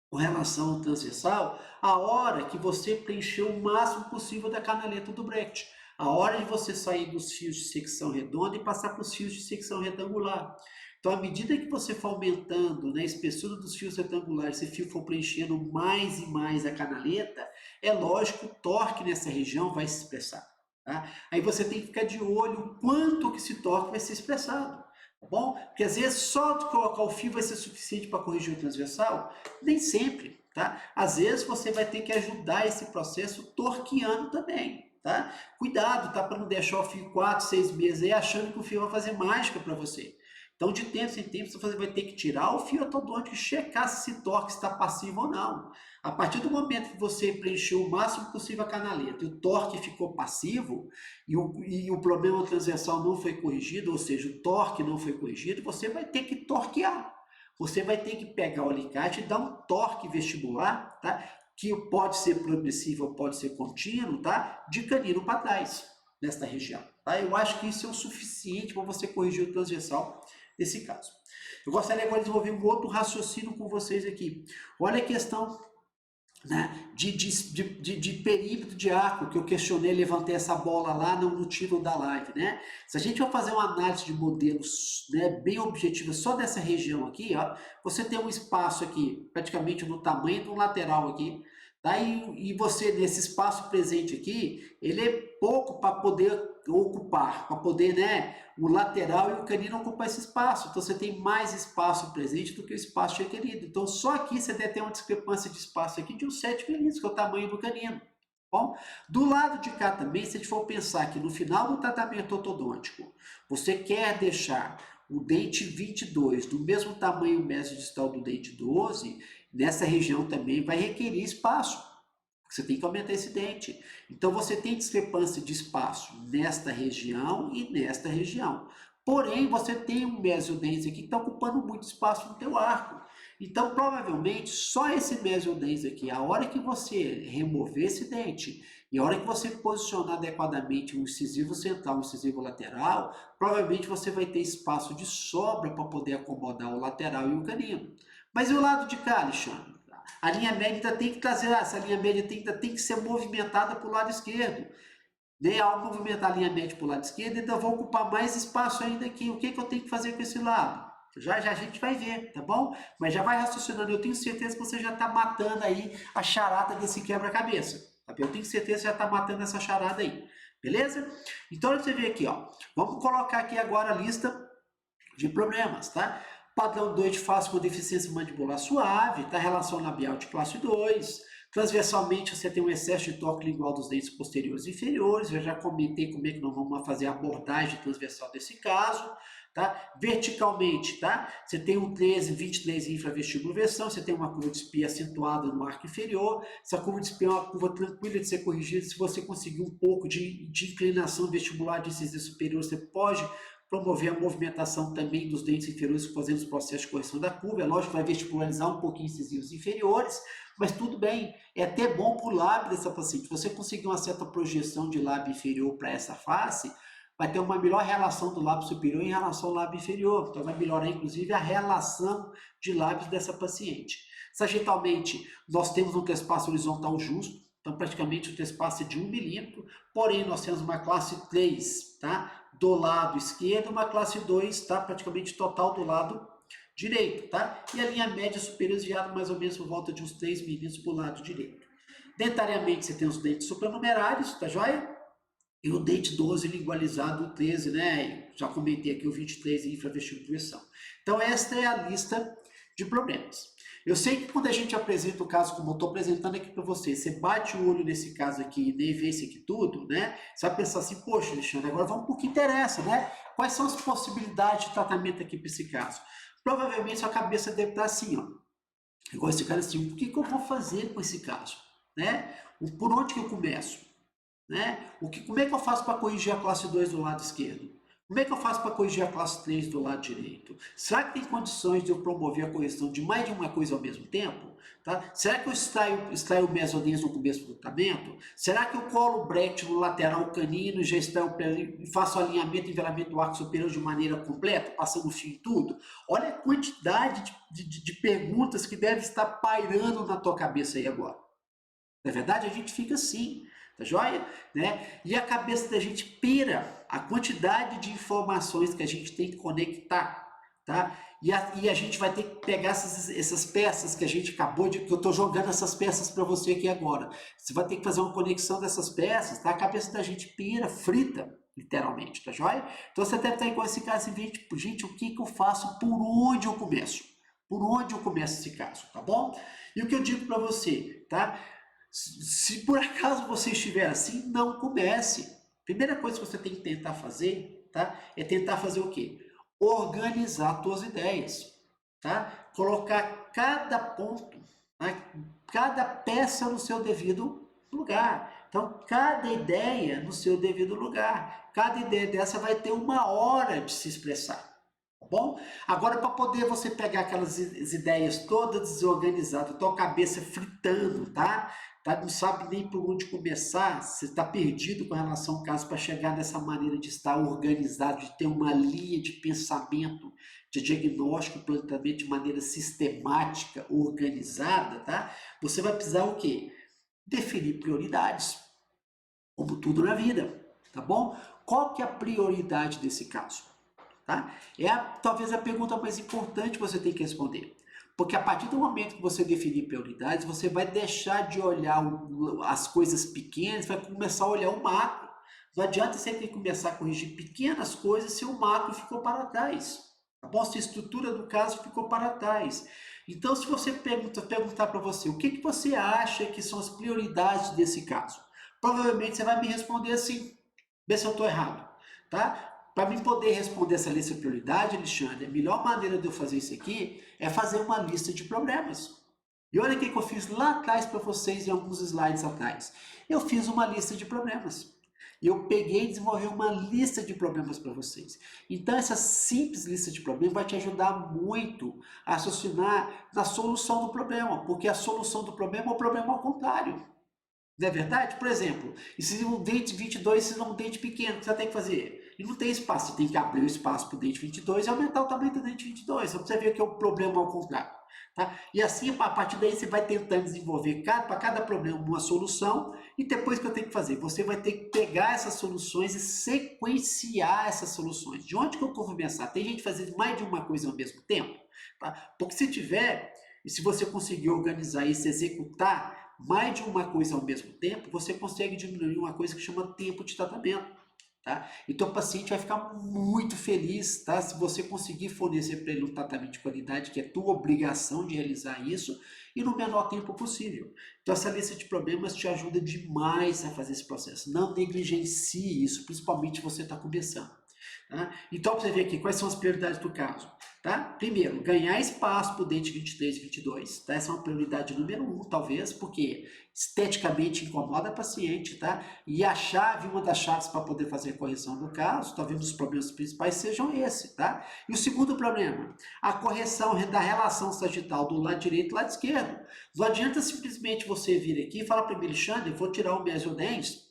com relação ao transversal, a hora que você preencheu o máximo possível da canaleta do Brecht. A hora de você sair dos fios de secção redonda e passar para os fios de secção retangular. Então, à medida que você for aumentando, né, a espessura dos fios retangulares, esse fio for preenchendo mais e mais a canaleta, é lógico que o torque nessa região vai se expressar. Tá? Aí você tem que ficar de olho o quanto que esse torque vai ser expressado. Tá bom? Porque às vezes só de colocar o fio vai ser suficiente para corrigir o transversal? Nem sempre, tá? Às vezes você vai ter que ajudar esse processo torqueando também, tá? Cuidado, tá? Para não deixar o fio 4, 6 meses aí achando que o fio vai fazer mágica para você. Então, de tempos em tempos, você vai ter que tirar o fio ortodôntico e checar se esse torque está passivo ou não. A partir do momento que você preencheu o máximo possível a canaleta e o torque ficou passivo e o problema transversal não foi corrigido, ou seja, o torque não foi corrigido, você vai ter que torquear. Você vai ter que pegar o alicate e dar um torque vestibular, tá? Que pode ser progressivo ou pode ser contínuo, tá? De canino para trás, nesta região. Tá? Eu acho que isso é o suficiente para você corrigir o transversal nesse caso. Eu gostaria agora de desenvolver um outro raciocínio com vocês aqui. Olha a questão, né, de perímetro de arco, que eu questionei, levantei essa bola lá no título da live. Né? Se a gente for fazer uma análise de modelos, né, bem objetiva só dessa região aqui, ó, você tem um espaço aqui, praticamente no tamanho do lateral aqui, tá? E você, nesse espaço presente aqui, ele é pouco para poder ocupar, para poder, né, o lateral e o canino ocupar esse espaço. Então você tem mais espaço presente do que o espaço requerido. Então só aqui você deve ter uma discrepância de espaço aqui de uns 7 milímetros, que é o tamanho do canino. Bom, do lado de cá também, se a gente for pensar que no final do tratamento ortodôntico, você quer deixar o dente 22 do mesmo tamanho médio distal do dente 12, nessa região também vai requerer espaço. Você tem que aumentar esse dente. Então você tem discrepância de espaço nesta região e nesta região. Porém, você tem um mesiodens aqui que está ocupando muito espaço no teu arco. Então, provavelmente, só esse mesiodens aqui, a hora que você remover esse dente e a hora que você posicionar adequadamente um incisivo central, um incisivo lateral, provavelmente você vai ter espaço de sobra para poder acomodar o lateral e o canino. Mas e o lado de cá, Alexandre? A linha média ainda tem que trazer, essa linha média tem que ser movimentada para o lado esquerdo. Né? Ao movimentar a linha média para o lado esquerdo, ainda vou ocupar mais espaço ainda aqui. O que eu tenho que fazer com esse lado? Já a gente vai ver, tá bom? Mas já vai raciocinando. Eu tenho certeza que você já está matando aí a charada desse quebra-cabeça. Tá bem? Eu tenho certeza que já está matando essa charada aí. Beleza? Então, você vê aqui, ó. Vamos colocar aqui agora a lista de problemas, tá? Padrão 2 de face com deficiência mandibular suave, tá? Relação labial de classe 2. Transversalmente, você tem um excesso de toque lingual dos dentes posteriores e inferiores. Eu já comentei como é que nós vamos fazer a abordagem transversal desse caso. Tá? Verticalmente, tá? Você tem um 13, 23 infravestíbulo versão, você tem uma curva de espia acentuada no arco inferior. Essa curva de espia é uma curva tranquila de ser corrigida. Se você conseguir um pouco de inclinação vestibular de incisão superior, você pode promover a movimentação também dos dentes inferiores, fazendo os processos de correção da curva. É lógico que vai vestibularizar um pouquinho incisivos inferiores, mas tudo bem. É até bom para o lábio dessa paciente. Se você conseguir uma certa projeção de lábio inferior para essa face, vai ter uma melhor relação do lábio superior em relação ao lábio inferior. Então, vai melhorar, inclusive, a relação de lábios dessa paciente. Sagitalmente, nós temos um trespasso horizontal justo, então, praticamente, o trespasso é de 1 milímetro, porém, nós temos uma classe 3, tá? Do lado esquerdo, uma classe 2, tá? Praticamente total do lado direito, tá? E a linha média superior desviada mais ou menos por volta de uns 3 milímetros para o lado direito. Dentariamente, você tem os dentes supranumerários, tá joia? E o dente 12 lingualizado, o 13, né? Já comentei aqui o 23 infravestíbulo versão. Então, esta é a lista de problemas. Eu sei que quando a gente apresenta o caso, como eu estou apresentando aqui para você, você bate o olho nesse caso aqui e nem vê esse aqui tudo, né? Você vai pensar assim, poxa, Alexandre, agora vamos para o que interessa, né? Quais são as possibilidades de tratamento aqui para esse caso? Provavelmente sua cabeça deve estar assim, ó. Igual esse cara assim, o que eu vou fazer com esse caso? Né? Por onde que eu começo? Né? Como é que eu faço para corrigir a classe 2 do lado esquerdo? Como é que eu faço para corrigir a classe 3 do lado direito? Será que tem condições de eu promover a correção de mais de uma coisa ao mesmo tempo? Tá? Será que eu extraio o mesodens no começo do tratamento? Será que eu colo o Brecht no lateral canino e já faço alinhamento e nivelamento do arco superior de maneira completa, passando o fio em tudo? Olha a quantidade de perguntas que deve estar pairando na tua cabeça aí agora. Na verdade, a gente fica assim. Tá joia? Né? E a cabeça da gente pira a quantidade de informações que a gente tem que conectar, tá? E a gente vai ter que pegar essas peças que a gente acabou de... que eu estou jogando essas peças para você aqui agora. Você vai ter que fazer uma conexão dessas peças, tá? A cabeça da gente pira, frita, literalmente, tá joia? Então você deve estar igual esse caso e ver, tipo, gente, o que eu faço? Por onde eu começo? Por onde eu começo esse caso, tá bom? E o que eu digo para você, tá? Se por acaso você estiver assim, não comece. Primeira coisa que você tem que tentar fazer, tá? É tentar fazer o quê? Organizar suas ideias, tá? Colocar cada ponto, tá? Cada peça no seu devido lugar. Então, cada ideia no seu devido lugar. Cada ideia dessa vai ter uma hora de se expressar. Tá bom? Agora, para poder você pegar aquelas ideias todas desorganizadas, tua cabeça fritando, tá? Não sabe nem por onde começar, você está perdido com relação ao caso para chegar nessa maneira de estar organizado, de ter uma linha de pensamento, de diagnóstico, planejamento de maneira sistemática, organizada, tá? Você vai precisar o quê? Definir prioridades, como tudo na vida, tá bom? Qual que é a prioridade desse caso? Tá? Talvez a pergunta mais importante que você tem que responder. Porque a partir do momento que você definir prioridades, você vai deixar de olhar as coisas pequenas, vai começar a olhar o macro. Não adianta você ter que começar a corrigir pequenas coisas se o macro ficou para trás. Tá bom? Se a estrutura do caso ficou para trás. Então, se você perguntar para você, o que você acha que são as prioridades desse caso? Provavelmente você vai me responder assim, vê se eu estou errado. Tá? Para mim poder responder essa lista de prioridade, Alexandre, a melhor maneira de eu fazer isso aqui é fazer uma lista de problemas. E olha o que eu fiz lá atrás para vocês, em alguns slides atrás. Eu fiz uma lista de problemas. Eu peguei e desenvolvi uma lista de problemas para vocês. Então, essa simples lista de problemas vai te ajudar muito a raciocinar na solução do problema, porque a solução do problema é o problema ao contrário. Não é verdade? Por exemplo, se um dente 22 se não um dente pequeno, o que você tem que fazer? E não tem espaço, você tem que abrir o espaço para o dente 22 e aumentar o tamanho do dente 22. Só para você ver que é o problema ao contrário. Tá? E assim, a partir daí, você vai tentando desenvolver para cada problema uma solução. E depois o que eu tenho que fazer? Você vai ter que pegar essas soluções e sequenciar essas soluções. De onde que eu vou começar? Tem gente fazendo mais de uma coisa ao mesmo tempo? Tá? Porque se tiver, e se você conseguir organizar isso, executar, mais de uma coisa ao mesmo tempo, você consegue diminuir uma coisa que chama tempo de tratamento. Tá? Então o paciente vai ficar muito feliz, tá? Se você conseguir fornecer para ele um tratamento de qualidade, que é tua obrigação de realizar isso, e no menor tempo possível. Então essa lista de problemas te ajuda demais a fazer esse processo. Não negligencie isso, principalmente se você está começando. Tá? Então, para você ver aqui, quais são as prioridades do caso? Tá? Primeiro, ganhar espaço para o dente 23 e 22. Tá? Essa é uma prioridade número 1, talvez, porque esteticamente incomoda a paciente. Tá? E a chave, uma das chaves para poder fazer a correção do caso, talvez um dos problemas principais sejam esse. Tá? E o segundo problema, a correção da relação sagital do lado direito e do lado esquerdo. Não adianta simplesmente você vir aqui e falar para mim, Alexandre, eu vou tirar o mesodens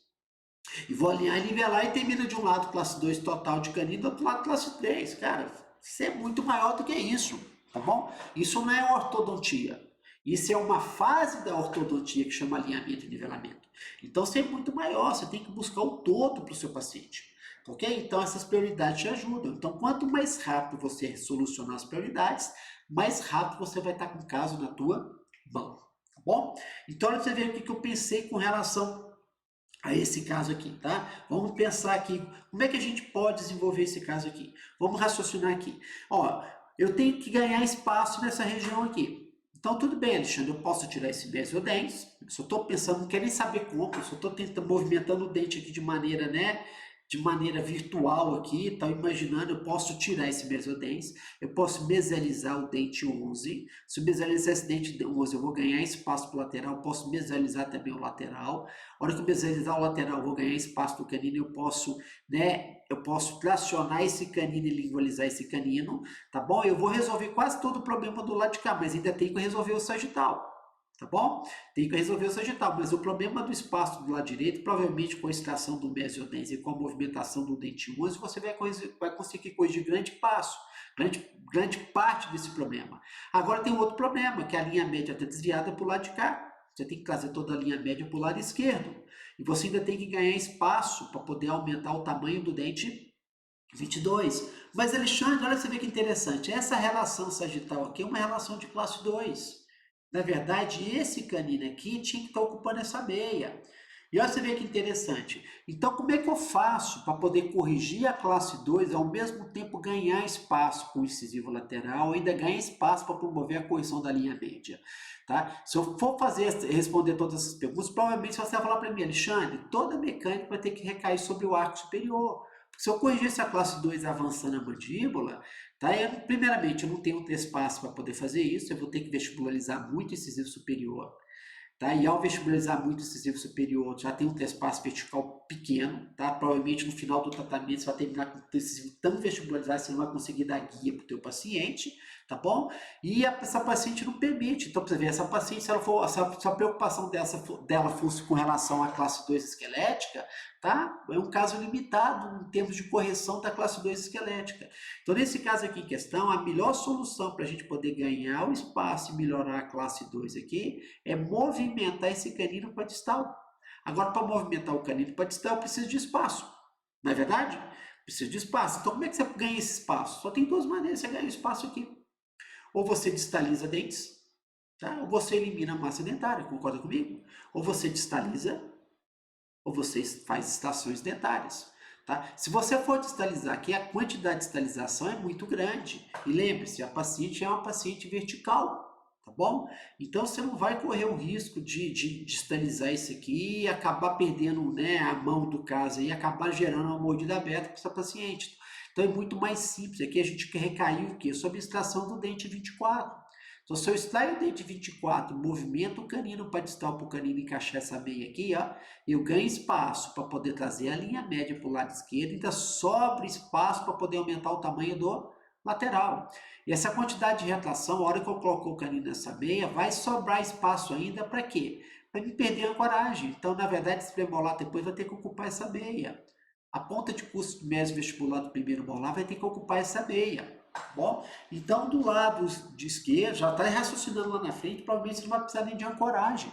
e vou alinhar e nivelar e termina de um lado classe 2 total de canino, do outro lado classe 3. Cara, isso é muito maior do que isso, tá bom? Isso não é ortodontia. Isso é uma fase da ortodontia que chama alinhamento e nivelamento. Então, isso é muito maior, você tem que buscar o todo para o seu paciente. Ok? Então, essas prioridades te ajudam. Então, quanto mais rápido você solucionar as prioridades, mais rápido você vai estar com o caso na tua mão. Tá bom? Então, olha você ver o que eu pensei com relação a esse caso aqui, tá? Vamos pensar aqui, como é que a gente pode desenvolver esse caso aqui? Vamos raciocinar aqui. Ó, eu tenho que ganhar espaço nessa região aqui. Então, tudo bem, Alexandre, eu posso tirar esse mesodens. Eu só estou pensando, não quero nem saber como, eu só estou tentando, movimentando o dente aqui de maneira, né? De maneira virtual aqui, tá imaginando, eu posso tirar esse mesodens, eu posso mesializar o dente 11, se eu mesializar esse dente 11 eu vou ganhar espaço para o lateral, posso mesializar também o lateral, a hora que eu mesializar o lateral eu vou ganhar espaço do canino, eu posso, né, eu posso tracionar esse canino e lingualizar esse canino, tá bom? Eu vou resolver quase todo o problema do lado de cá, mas ainda tenho que resolver o sagital. Tá bom? Tem que resolver o sagital, mas o problema do espaço do lado direito, provavelmente com a extração do mesodens e com a movimentação do dente 11, você vai conseguir corrigir grande parte desse problema. Agora tem outro problema, que a linha média está desviada para o lado de cá. Você tem que trazer toda a linha média para o lado esquerdo. E você ainda tem que ganhar espaço para poder aumentar o tamanho do dente 22. Mas, Alexandre, olha você vê que interessante. Essa relação sagital aqui é uma relação de classe 2. Na verdade, esse canino aqui tinha que estar ocupando essa meia. E olha você vê que interessante. Então, como é que eu faço para poder corrigir a classe 2 e ao mesmo tempo ganhar espaço com o incisivo lateral, ainda ganhar espaço para promover a correção da linha média? Tá? Se eu for responder todas essas perguntas, provavelmente você vai falar para mim, Alexandre, toda mecânica vai ter que recair sobre o arco superior. Se eu corrigir essa classe 2 avançando a mandíbula, tá? Primeiramente, eu não tenho espaço para poder fazer isso, eu vou ter que vestibularizar muito o incisivo superior. Tá? E ao vestibularizar muito o incisivo superior, já tem um espaço vertical pequeno, tá? Provavelmente no final do tratamento você vai terminar com o incisivo tão vestibularizado que você não vai conseguir dar guia para o teu paciente, tá bom? E essa paciente não permite. Então, para você ver, essa paciente, se a preocupação dela fosse com relação à classe 2 esquelética, tá? É um caso limitado em termos de correção da classe 2 esquelética. Então, nesse caso aqui em questão, a melhor solução para a gente poder ganhar o espaço e melhorar a classe 2 aqui é movimentar esse canino para distal. Agora, para movimentar o canino para distal, eu preciso de espaço. Não é verdade? Preciso de espaço. Então, como é que você ganha esse espaço? Só tem duas maneiras de você ganhar espaço aqui. Ou você distaliza dentes, tá? Ou você elimina a massa dentária, concorda comigo? Ou você distaliza, ou você faz extrações dentárias. Tá? Se você for distalizar aqui, a quantidade de distalização é muito grande. E lembre-se, a paciente é uma paciente vertical, tá bom? Então você não vai correr o risco de distalizar isso aqui e acabar perdendo, né, a mão do caso e acabar gerando uma mordida aberta para essa paciente. Então é muito mais simples. Aqui a gente recaiu o quê? Sobre a extração do dente 24. Então, se eu extraio o dente 24, movimento o canino para distal para o canino encaixar essa meia aqui, ó, eu ganho espaço para poder trazer a linha média para o lado esquerdo, ainda sobra espaço para poder aumentar o tamanho do lateral. E essa quantidade de retração, a hora que eu coloco o canino nessa meia, vai sobrar espaço ainda para quê? Para me perder a coragem. Então, na verdade, esse premolar depois vai ter que ocupar essa meia. A ponta de curso do médio vestibular do primeiro molar vai ter que ocupar essa meia. Bom, então do lado de esquerda, já está raciocinando lá na frente, provavelmente você não vai precisar nem de ancoragem.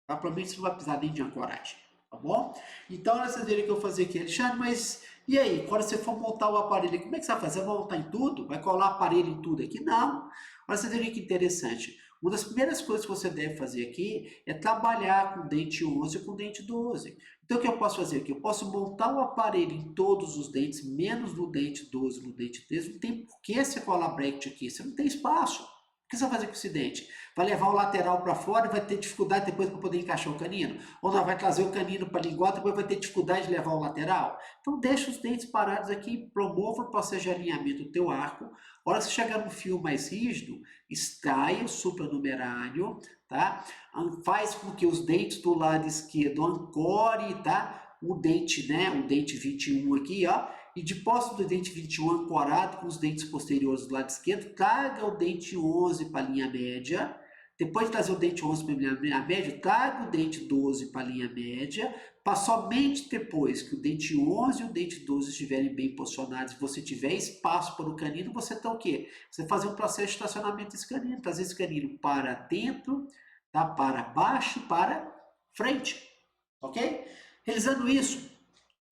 Tá? Provavelmente você não vai precisar nem de ancoragem. Tá bom? Então, vocês verem que eu vou fazer aqui, Alexandre, mas e aí? Quando você for montar o aparelho, como é que você vai fazer? Vai montar em tudo? Vai colar aparelho em tudo aqui? Não. Olha, vocês verem que interessante. Uma das primeiras coisas que você deve fazer aqui é trabalhar com o dente 11 e com o dente 12. Então, o que eu posso fazer aqui? Eu posso montar o aparelho em todos os dentes, menos no dente 12 e no dente 13. Não tem por que você colar bracket aqui, você não tem espaço. O que você vai fazer com esse dente? Vai levar o lateral para fora e vai ter dificuldade depois para poder encaixar o canino? Ou não, vai trazer o canino para linguar, depois vai ter dificuldade de levar o lateral? Então deixa os dentes parados aqui, promova o processo de alinhamento do teu arco. A hora que você chegar no fio mais rígido, extrai o supranumerário, tá? Faz com que os dentes do lado esquerdo ancore, tá? O dente, né? O dente 21 aqui, ó. E de posse do dente 21 ancorado com os dentes posteriores do lado esquerdo, traga o dente 11 para a linha média. Depois de trazer o dente 11 para a linha média, traga o dente 12 para a linha média, para somente depois que o dente 11 e o dente 12 estiverem bem posicionados e você tiver espaço para o canino, você está o quê? Você fazer um processo de estacionamento desse canino, trazer esse canino para dentro, tá? Para baixo e para frente, ok? Realizando isso,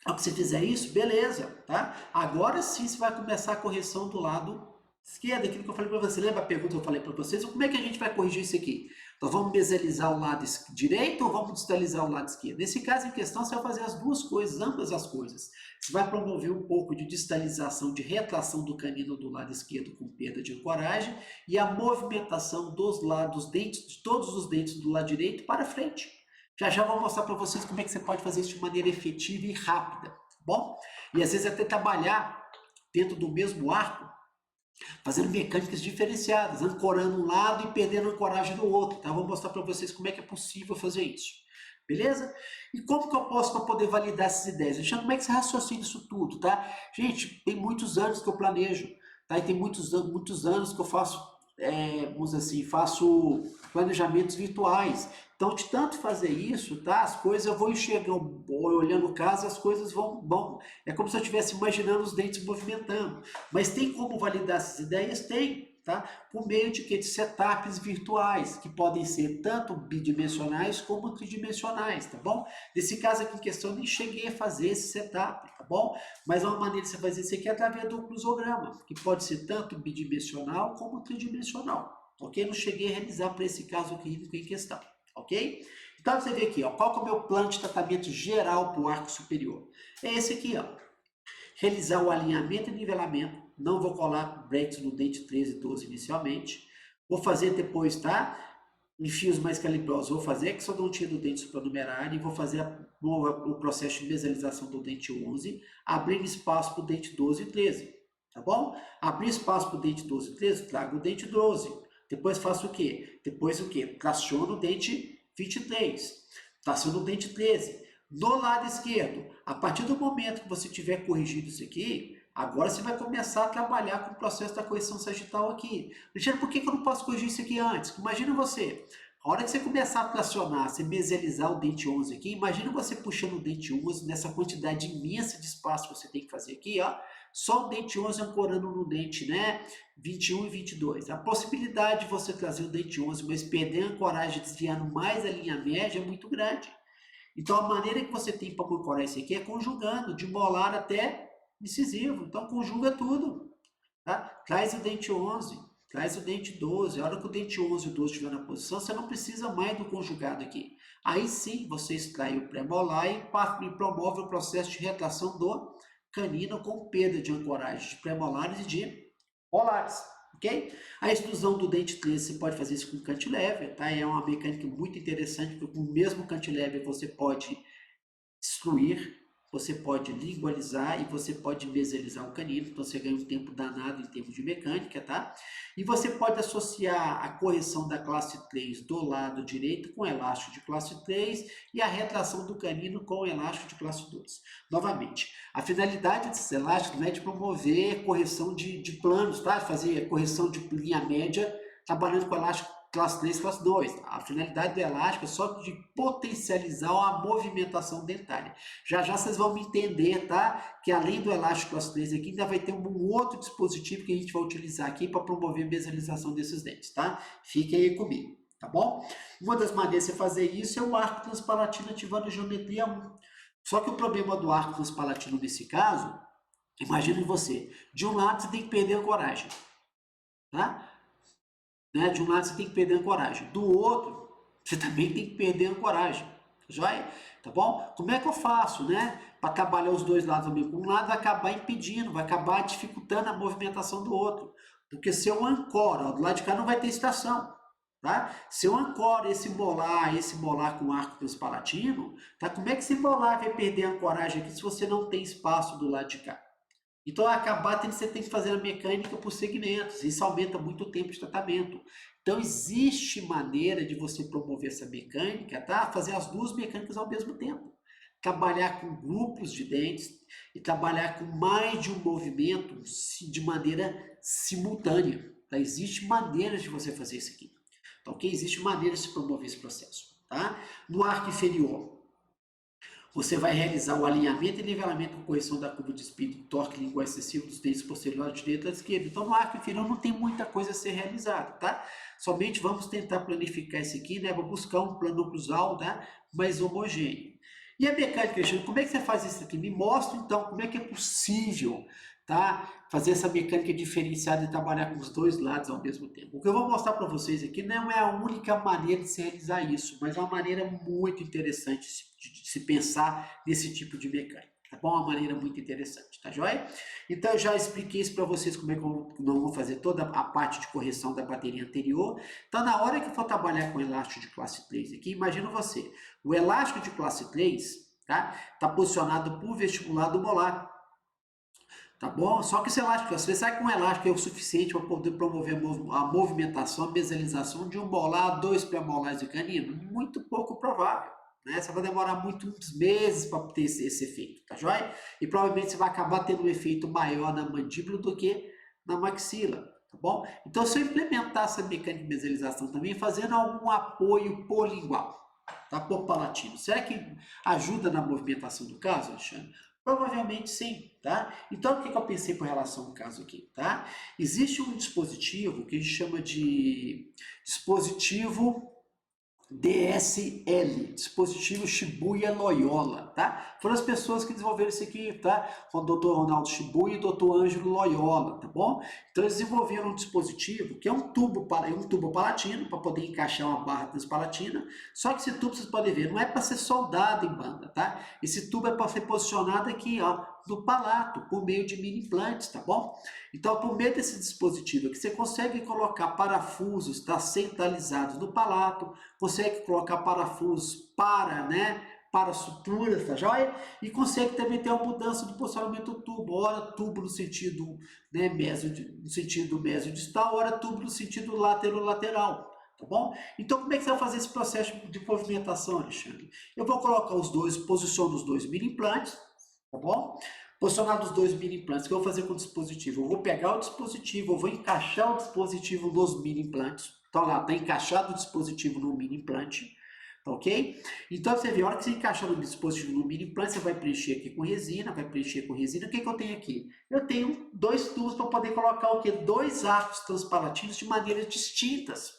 ao que você fizer isso, beleza, tá? Agora sim você vai começar a correção do lado esquerdo, aquilo que eu falei para você. Lembra a pergunta que eu falei para vocês? Como é que a gente vai corrigir isso aqui? Nós vamos mesalizar o lado direito ou vamos distalizar o lado esquerdo? Nesse caso em questão, você vai fazer as duas coisas, ambas as coisas. Você vai promover um pouco de distalização, de retração do canino do lado esquerdo com perda de ancoragem e a movimentação dos lados, dentes, de todos os dentes do lado direito para frente. Já já vou mostrar para vocês como é que você pode fazer isso de maneira efetiva e rápida, tá bom? E às vezes até trabalhar dentro do mesmo arco, fazendo mecânicas diferenciadas, ancorando um lado e perdendo a ancoragem do outro, tá? Vou mostrar para vocês como é que é possível fazer isso, beleza? E como que eu posso para poder validar essas ideias? Alexandre, como é que você raciocina isso tudo, tá? Gente, tem muitos anos que eu planejo, tá? E tem muitos anos que eu faço, vamos dizer assim, faço planejamentos virtuais. Então, de tanto fazer isso, tá? As coisas eu vou enxergando, olhando o caso, as coisas vão. É como se eu estivesse imaginando os dentes movimentando. Mas tem como validar essas ideias? Tem, tá? Por meio de quê? De setups virtuais, que podem ser tanto bidimensionais como tridimensionais, tá bom? Nesse caso aqui em questão, eu nem cheguei a fazer esse setup, tá bom? Mas uma maneira de você fazer isso aqui é através do oclusograma, que pode ser tanto bidimensional como tridimensional, ok? Não cheguei a realizar para esse caso aqui em questão. Ok? Então você vê aqui, ó, qual que é o meu plano de tratamento geral para o arco superior? É esse aqui, ó. Realizar o alinhamento e nivelamento. Não vou colar brackets no dente 13 e 12 inicialmente. Vou fazer depois, tá? Em fios mais calibrosos, vou fazer a exodontia do dente supranumerário e vou fazer o processo de mesalização do dente 11, abrindo espaço para o dente 12 e 13. Tá bom? Abrir espaço para o dente 12 e 13, trago o dente 12. Depois faço o quê? Depois o quê? Traciono o dente 23. Traciono o dente 13. No lado esquerdo, a partir do momento que você tiver corrigido isso aqui, agora você vai começar a trabalhar com o processo da correção sagital aqui. Alexandre, por que eu não posso corrigir isso aqui antes? Imagina você, a hora que você começar a tracionar, você mesalizar o dente 11 aqui, imagina você puxando o dente 11 nessa quantidade imensa de espaço que você tem que fazer aqui, ó. Só o dente 11 ancorando no dente, né? 21 e 22. A possibilidade de você trazer o dente 11, mas perder a ancoragem desviando mais a linha média é muito grande. Então, a maneira que você tem para ancorar isso aqui é conjugando, de molar até incisivo. Então, conjuga tudo. Tá? Traz o dente 11, traz o dente 12. A hora que o dente 11 e o 12 estiver na posição, você não precisa mais do conjugado aqui. Aí sim, você extrai o pré-molar e promove o processo de retração do canino com perda de ancoragem de pré-molares e de molares. Ok? A extrusão do dente 13 você pode fazer isso com cantilever, tá? É uma mecânica muito interessante, porque com o mesmo cantilever você pode extruir, você pode lingualizar e você pode mesalizar o canino, então você ganha um tempo danado em termos de mecânica, tá? E você pode associar a correção da classe 3 do lado direito com elástico de classe 3 e a retração do canino com elástico de classe 2. Novamente, a finalidade desses elásticos não é de promover correção de planos, tá? Fazer correção de linha média trabalhando com elástico classe 3, classe 2. A finalidade do elástico é só de potencializar a movimentação dentária. Já já vocês vão me entender, tá? Que além do elástico classe 3 aqui, ainda vai ter um outro dispositivo que a gente vai utilizar aqui para promover a mesalização desses dentes, tá? Fiquem aí comigo, tá bom? Uma das maneiras de você fazer isso é o arco transpalatino ativando a geometria 1. Só que o problema do arco transpalatino nesse caso, imagine você, de um lado você tem que perder a ancoragem, tá? né? De um lado você tem que perder a ancoragem, do outro você também tem que perder a ancoragem, joia? Tá bom? Como é que eu faço, né? Para trabalhar os dois lados ao mesmo tempo? Um lado vai acabar impedindo, vai acabar dificultando a movimentação do outro. Porque se eu ancoro, ó, do lado de cá não vai ter estação. Tá? Se eu ancoro esse molar com arco transpalatino, tá? Como é que esse molar vai perder a ancoragem aqui se você não tem espaço do lado de cá? Então, acabar você tem que fazer a mecânica por segmentos. Isso aumenta muito o tempo de tratamento. Então, existe maneira de você promover essa mecânica, tá? Fazer as duas mecânicas ao mesmo tempo. Trabalhar com grupos de dentes e trabalhar com mais de um movimento de maneira simultânea. Tá? Existe maneiras de você fazer isso aqui. Tá, ok? Existe maneira de se promover esse processo. Tá? No arco inferior, você vai realizar o alinhamento e nivelamento com correção da curva de speed, torque lingual excessivo dos dentes posteriores de direita à esquerda. Então, no arco inferior não tem muita coisa a ser realizada, tá? Somente vamos tentar planificar isso aqui, né? Vou buscar um plano oclusal, né? Mais homogêneo. E a mecânica, Alexandre, como é que você faz isso aqui? Me mostra, então, como é que é possível, tá? Fazer essa mecânica diferenciada e trabalhar com os dois lados ao mesmo tempo. O que eu vou mostrar para vocês aqui não é a única maneira de se realizar isso, mas é uma maneira muito interessante de se pensar nesse tipo de mecânica. Tá bom? Uma maneira muito interessante, tá joia? Então eu já expliquei isso para vocês como é que nós vamos fazer toda a parte de correção da bateria anterior. Então na hora que for trabalhar com elástico de classe 3 aqui, imagina você, o elástico de classe 3 tá posicionado por vestibular do molar. Tá bom? Só que esse elástico, você sabe que um elástico é o suficiente para poder promover a movimentação, a mesalização de um molar a dois pré-molares de canino? Muito pouco provável. Né? Você vai demorar muitos meses para ter esse efeito, tá joia? E provavelmente você vai acabar tendo um efeito maior na mandíbula do que na maxila, tá bom? Então, se eu implementar essa mecânica de mesalização também, fazendo algum apoio polingual, tá? Por palatino, será que ajuda na movimentação do caso, Alexandre? Provavelmente sim, tá? Então, o que eu pensei com relação ao caso aqui, tá? Existe um dispositivo que a gente chama de dispositivo DSL, dispositivo Shibuya Loyola, tá? Foram as pessoas que desenvolveram isso aqui, tá? O Dr. Ronaldo Shibuya e o Dr. Ângelo Loyola, tá bom? Então eles desenvolveram um dispositivo que é um tubo palatino para poder encaixar uma barra transpalatina. Só que esse tubo, vocês podem ver, não é para ser soldado em banda, tá? Esse tubo é para ser posicionado aqui, ó, no palato, por meio de mini implantes, tá bom? Então, por meio desse dispositivo aqui, você consegue colocar parafusos, tá, centralizados no palato, consegue colocar parafusos para suturas, tá joia? E consegue também ter uma mudança do posicionamento do tubo, ora tubo no sentido, né, no sentido mesodistal, ora tubo no sentido lateral. Tá bom? Então, como é que você vai fazer esse processo de movimentação, Alexandre? Eu vou colocar os dois, posiciono os dois mini implantes, tá bom? Posicionado os dois mini implantes, o que eu vou fazer com o dispositivo? Eu vou pegar o dispositivo, eu vou encaixar o dispositivo nos mini implantes. Então lá, está encaixado o dispositivo no mini implante, tá ok? Então você vê, a hora que você encaixar o dispositivo no mini implante, você vai preencher aqui com resina, vai preencher com resina. O que eu tenho aqui? Eu tenho dois tubos para poder colocar o quê? Dois arcos transpalatinos de maneiras distintas.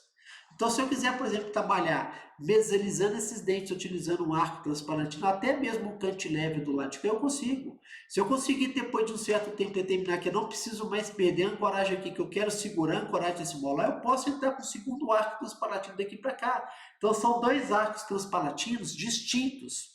Então, se eu quiser, por exemplo, trabalhar mesalizando esses dentes, utilizando um arco transparentino, até mesmo um cantilever do lado de cá, eu consigo. Se eu conseguir, depois de um certo tempo, determinar que eu não preciso mais perder a ancoragem aqui, que eu quero segurar a ancoragem desse molar, eu posso entrar com o segundo arco transpalatino daqui para cá. Então, são dois arcos transpalatinos distintos.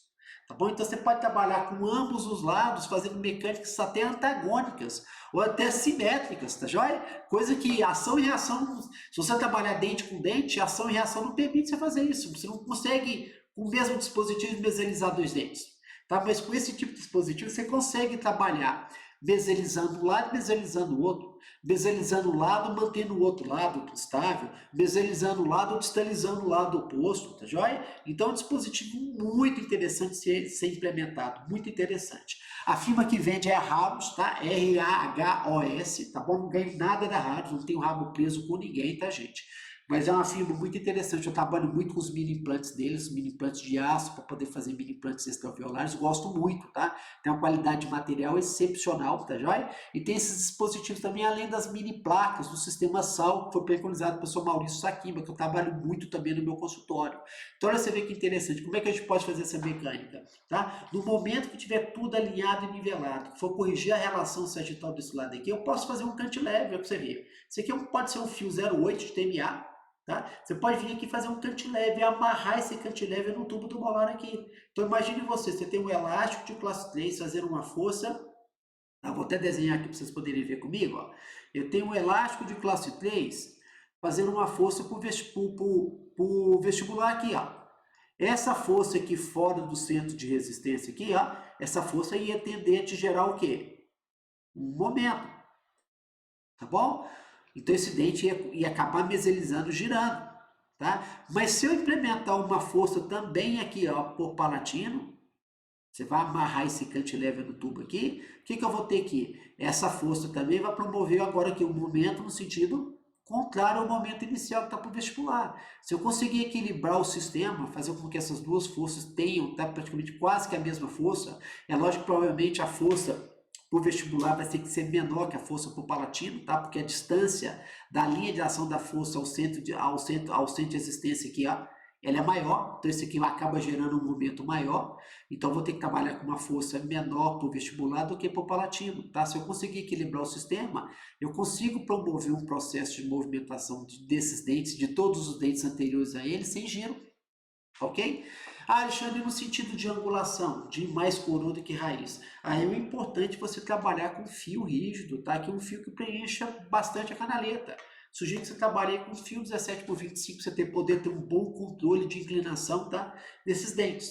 Tá bom? Então, você pode trabalhar com ambos os lados, fazendo mecânicas até antagônicas ou até simétricas, tá joia? Coisa que ação e reação, se você trabalhar dente com dente, ação e reação não permite você fazer isso. Você não consegue, com o mesmo dispositivo, mesalizar dois dentes. Tá? Mas com esse tipo de dispositivo, você consegue trabalhar mesalizando um lado e mesalizando o outro. Mesalizando um lado, mantendo o outro lado estável. Mesalizando um lado, distalizando o lado oposto, tá joia? Então, é um dispositivo muito interessante de ser implementado, muito interessante. A firma que vende é a Rhabos, tá? R-A-H-O-S, tá bom? Não ganho nada da Rhabos, não tenho rabo preso com ninguém, tá, gente? Mas é uma firma muito interessante, eu trabalho muito com os mini implantes deles, mini implantes de aço, para poder fazer mini implantes extraviolares, gosto muito, tá? Tem uma qualidade de material excepcional, tá joia? E tem esses dispositivos também, além das mini placas do sistema SAL, que foi preconizado pelo professor Maurício Sakimba, que eu trabalho muito também no meu consultório. Então, olha, você vê que interessante, como é que a gente pode fazer essa mecânica, tá? No momento que tiver tudo alinhado e nivelado, que for corrigir a relação sagital desse lado aqui, eu posso fazer um cantilever, é o que você vê. Esse aqui pode ser um fio 0,8 de TMA, tá? Você pode vir aqui fazer um cantilever e amarrar esse cantilever no tubo do molar aqui. Então imagine você tem um elástico de classe 3 fazendo uma força, tá? Vou até desenhar aqui para vocês poderem ver comigo. Ó. Eu tenho um elástico de classe 3 fazendo uma força para o vestibular aqui. Ó. Essa força aqui fora do centro de resistência aqui, ó, essa força ia tender a te gerar o quê? Um momento. Tá bom? Então esse dente ia acabar meselizando, girando, tá? Mas se eu implementar uma força também aqui, ó, por palatino, você vai amarrar esse cantilever no tubo aqui, o que eu vou ter aqui? Essa força também vai promover agora aqui o momento no sentido contrário ao momento inicial que está para o vestibular. Se eu conseguir equilibrar o sistema, fazer com que essas duas forças tenham praticamente quase que a mesma força, é lógico que provavelmente a força o vestibular vai ter que ser menor que a força por palatino, tá? Porque a distância da linha de ação da força ao centro de existência aqui, ó, ela é maior, então esse aqui acaba gerando um momento maior, então vou ter que trabalhar com uma força menor por vestibular do que por palatino, tá? Se eu conseguir equilibrar o sistema, eu consigo promover um processo de movimentação desses dentes, de todos os dentes anteriores a ele, sem giro, ok? Ah, Alexandre, no sentido de angulação, de mais coroa do que raiz. Aí é importante você trabalhar com fio rígido, tá? Que é um fio que preencha bastante a canaleta. Sugiro que você trabalhe com fio 17x25, para você poder ter um bom controle de inclinação, tá? Desses dentes.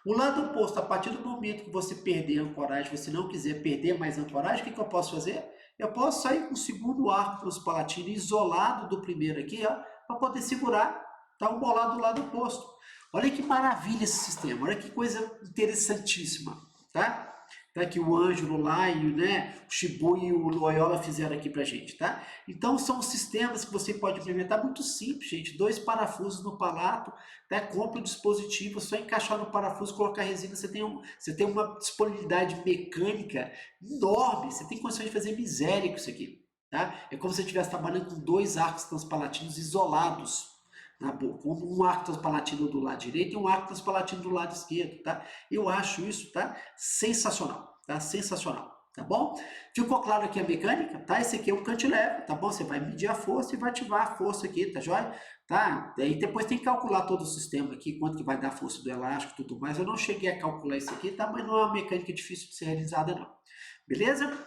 O lado oposto, a partir do momento que você perder a ancoragem, você não quiser perder mais a ancoragem, o que eu posso fazer? Eu posso sair com o segundo arco transpalatino isolado do primeiro aqui, ó, para poder segurar, tá? O molar do lado oposto. Olha que maravilha esse sistema, olha que coisa interessantíssima, tá? Tá que o Ângelo lá e o Shibu e o Loyola fizeram aqui pra gente, tá? Então são sistemas que você pode implementar muito simples, gente. 2 parafusos no palato, tá? Compra o dispositivo, só encaixar no parafuso, colocar a resina, você tem uma disponibilidade mecânica enorme, você tem condições de fazer miséria com isso aqui, tá? É como se você estivesse trabalhando com 2 arcos transpalatinos isolados na boca, um arco transpalatino do lado direito e um arco transpalatino do lado esquerdo, tá? Eu acho isso, tá? Sensacional, tá? Sensacional, tá bom? Ficou claro aqui a mecânica, tá? Esse aqui é o cantilever, tá bom? Você vai medir a força e vai ativar a força aqui, tá joia? Tá? Daí depois tem que calcular todo o sistema aqui, quanto que vai dar a força do elástico e tudo mais. Eu não cheguei a calcular isso aqui, tá? Mas não é uma mecânica difícil de ser realizada, não. Beleza?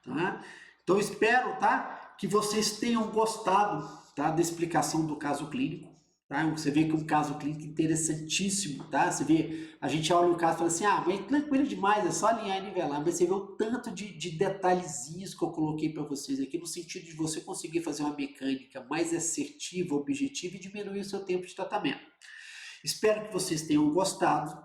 Tá? Então espero, tá? Que vocês tenham gostado, tá, da explicação do caso clínico, tá? Você vê que é um caso clínico interessantíssimo, tá? Você vê, a gente olha o caso e fala assim, ah, mas é tranquilo demais, é só alinhar e nivelar, mas você vê o tanto de detalhezinhos que eu coloquei para vocês aqui, no sentido de você conseguir fazer uma mecânica mais assertiva, objetiva e diminuir o seu tempo de tratamento. Espero que vocês tenham gostado.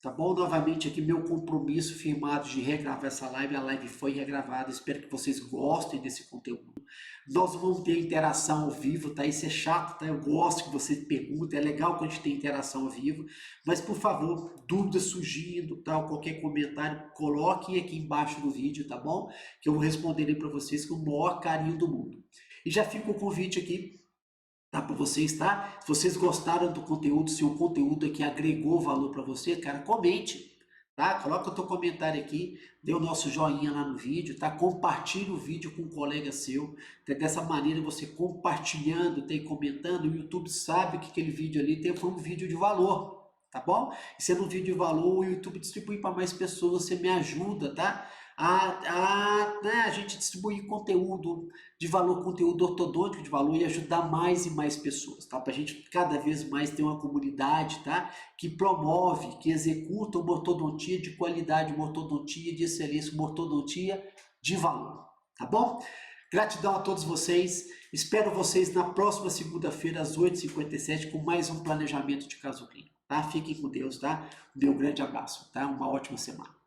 Tá bom? Novamente aqui meu compromisso firmado de regravar essa live. A live foi regravada. Espero que vocês gostem desse conteúdo. Nós vamos ter interação ao vivo, tá? Isso é chato, tá? Eu gosto que você pergunte. É legal que a gente tenha interação ao vivo. Mas, por favor, dúvidas surgindo, tal, qualquer comentário, coloquem aqui embaixo do vídeo, tá bom? Que eu vou responder para vocês com o maior carinho do mundo. E já fica o convite aqui, tá, para vocês, tá? Se vocês gostaram do conteúdo, se o conteúdo aqui agregou valor para você, cara, comente, tá? Coloca o teu comentário aqui, dê o nosso joinha lá no vídeo, tá? Compartilhe o vídeo com um colega seu, tá? Dessa maneira você compartilhando, tá? E comentando, o YouTube sabe que aquele vídeo ali foi um vídeo de valor, tá bom? E sendo um vídeo de valor, o YouTube distribui para mais pessoas, você me ajuda, tá? A gente distribuir conteúdo de valor, conteúdo ortodôntico de valor e ajudar mais e mais pessoas, tá? Para a gente cada vez mais ter uma comunidade, tá? Que promove, que executa uma ortodontia de qualidade, uma ortodontia de excelência, uma ortodontia de valor, tá bom? Gratidão a todos vocês, espero vocês na próxima segunda-feira às 8h57 com mais um planejamento de caso clínico, tá? Fiquem com Deus, tá? Meu grande abraço, tá? Uma ótima semana.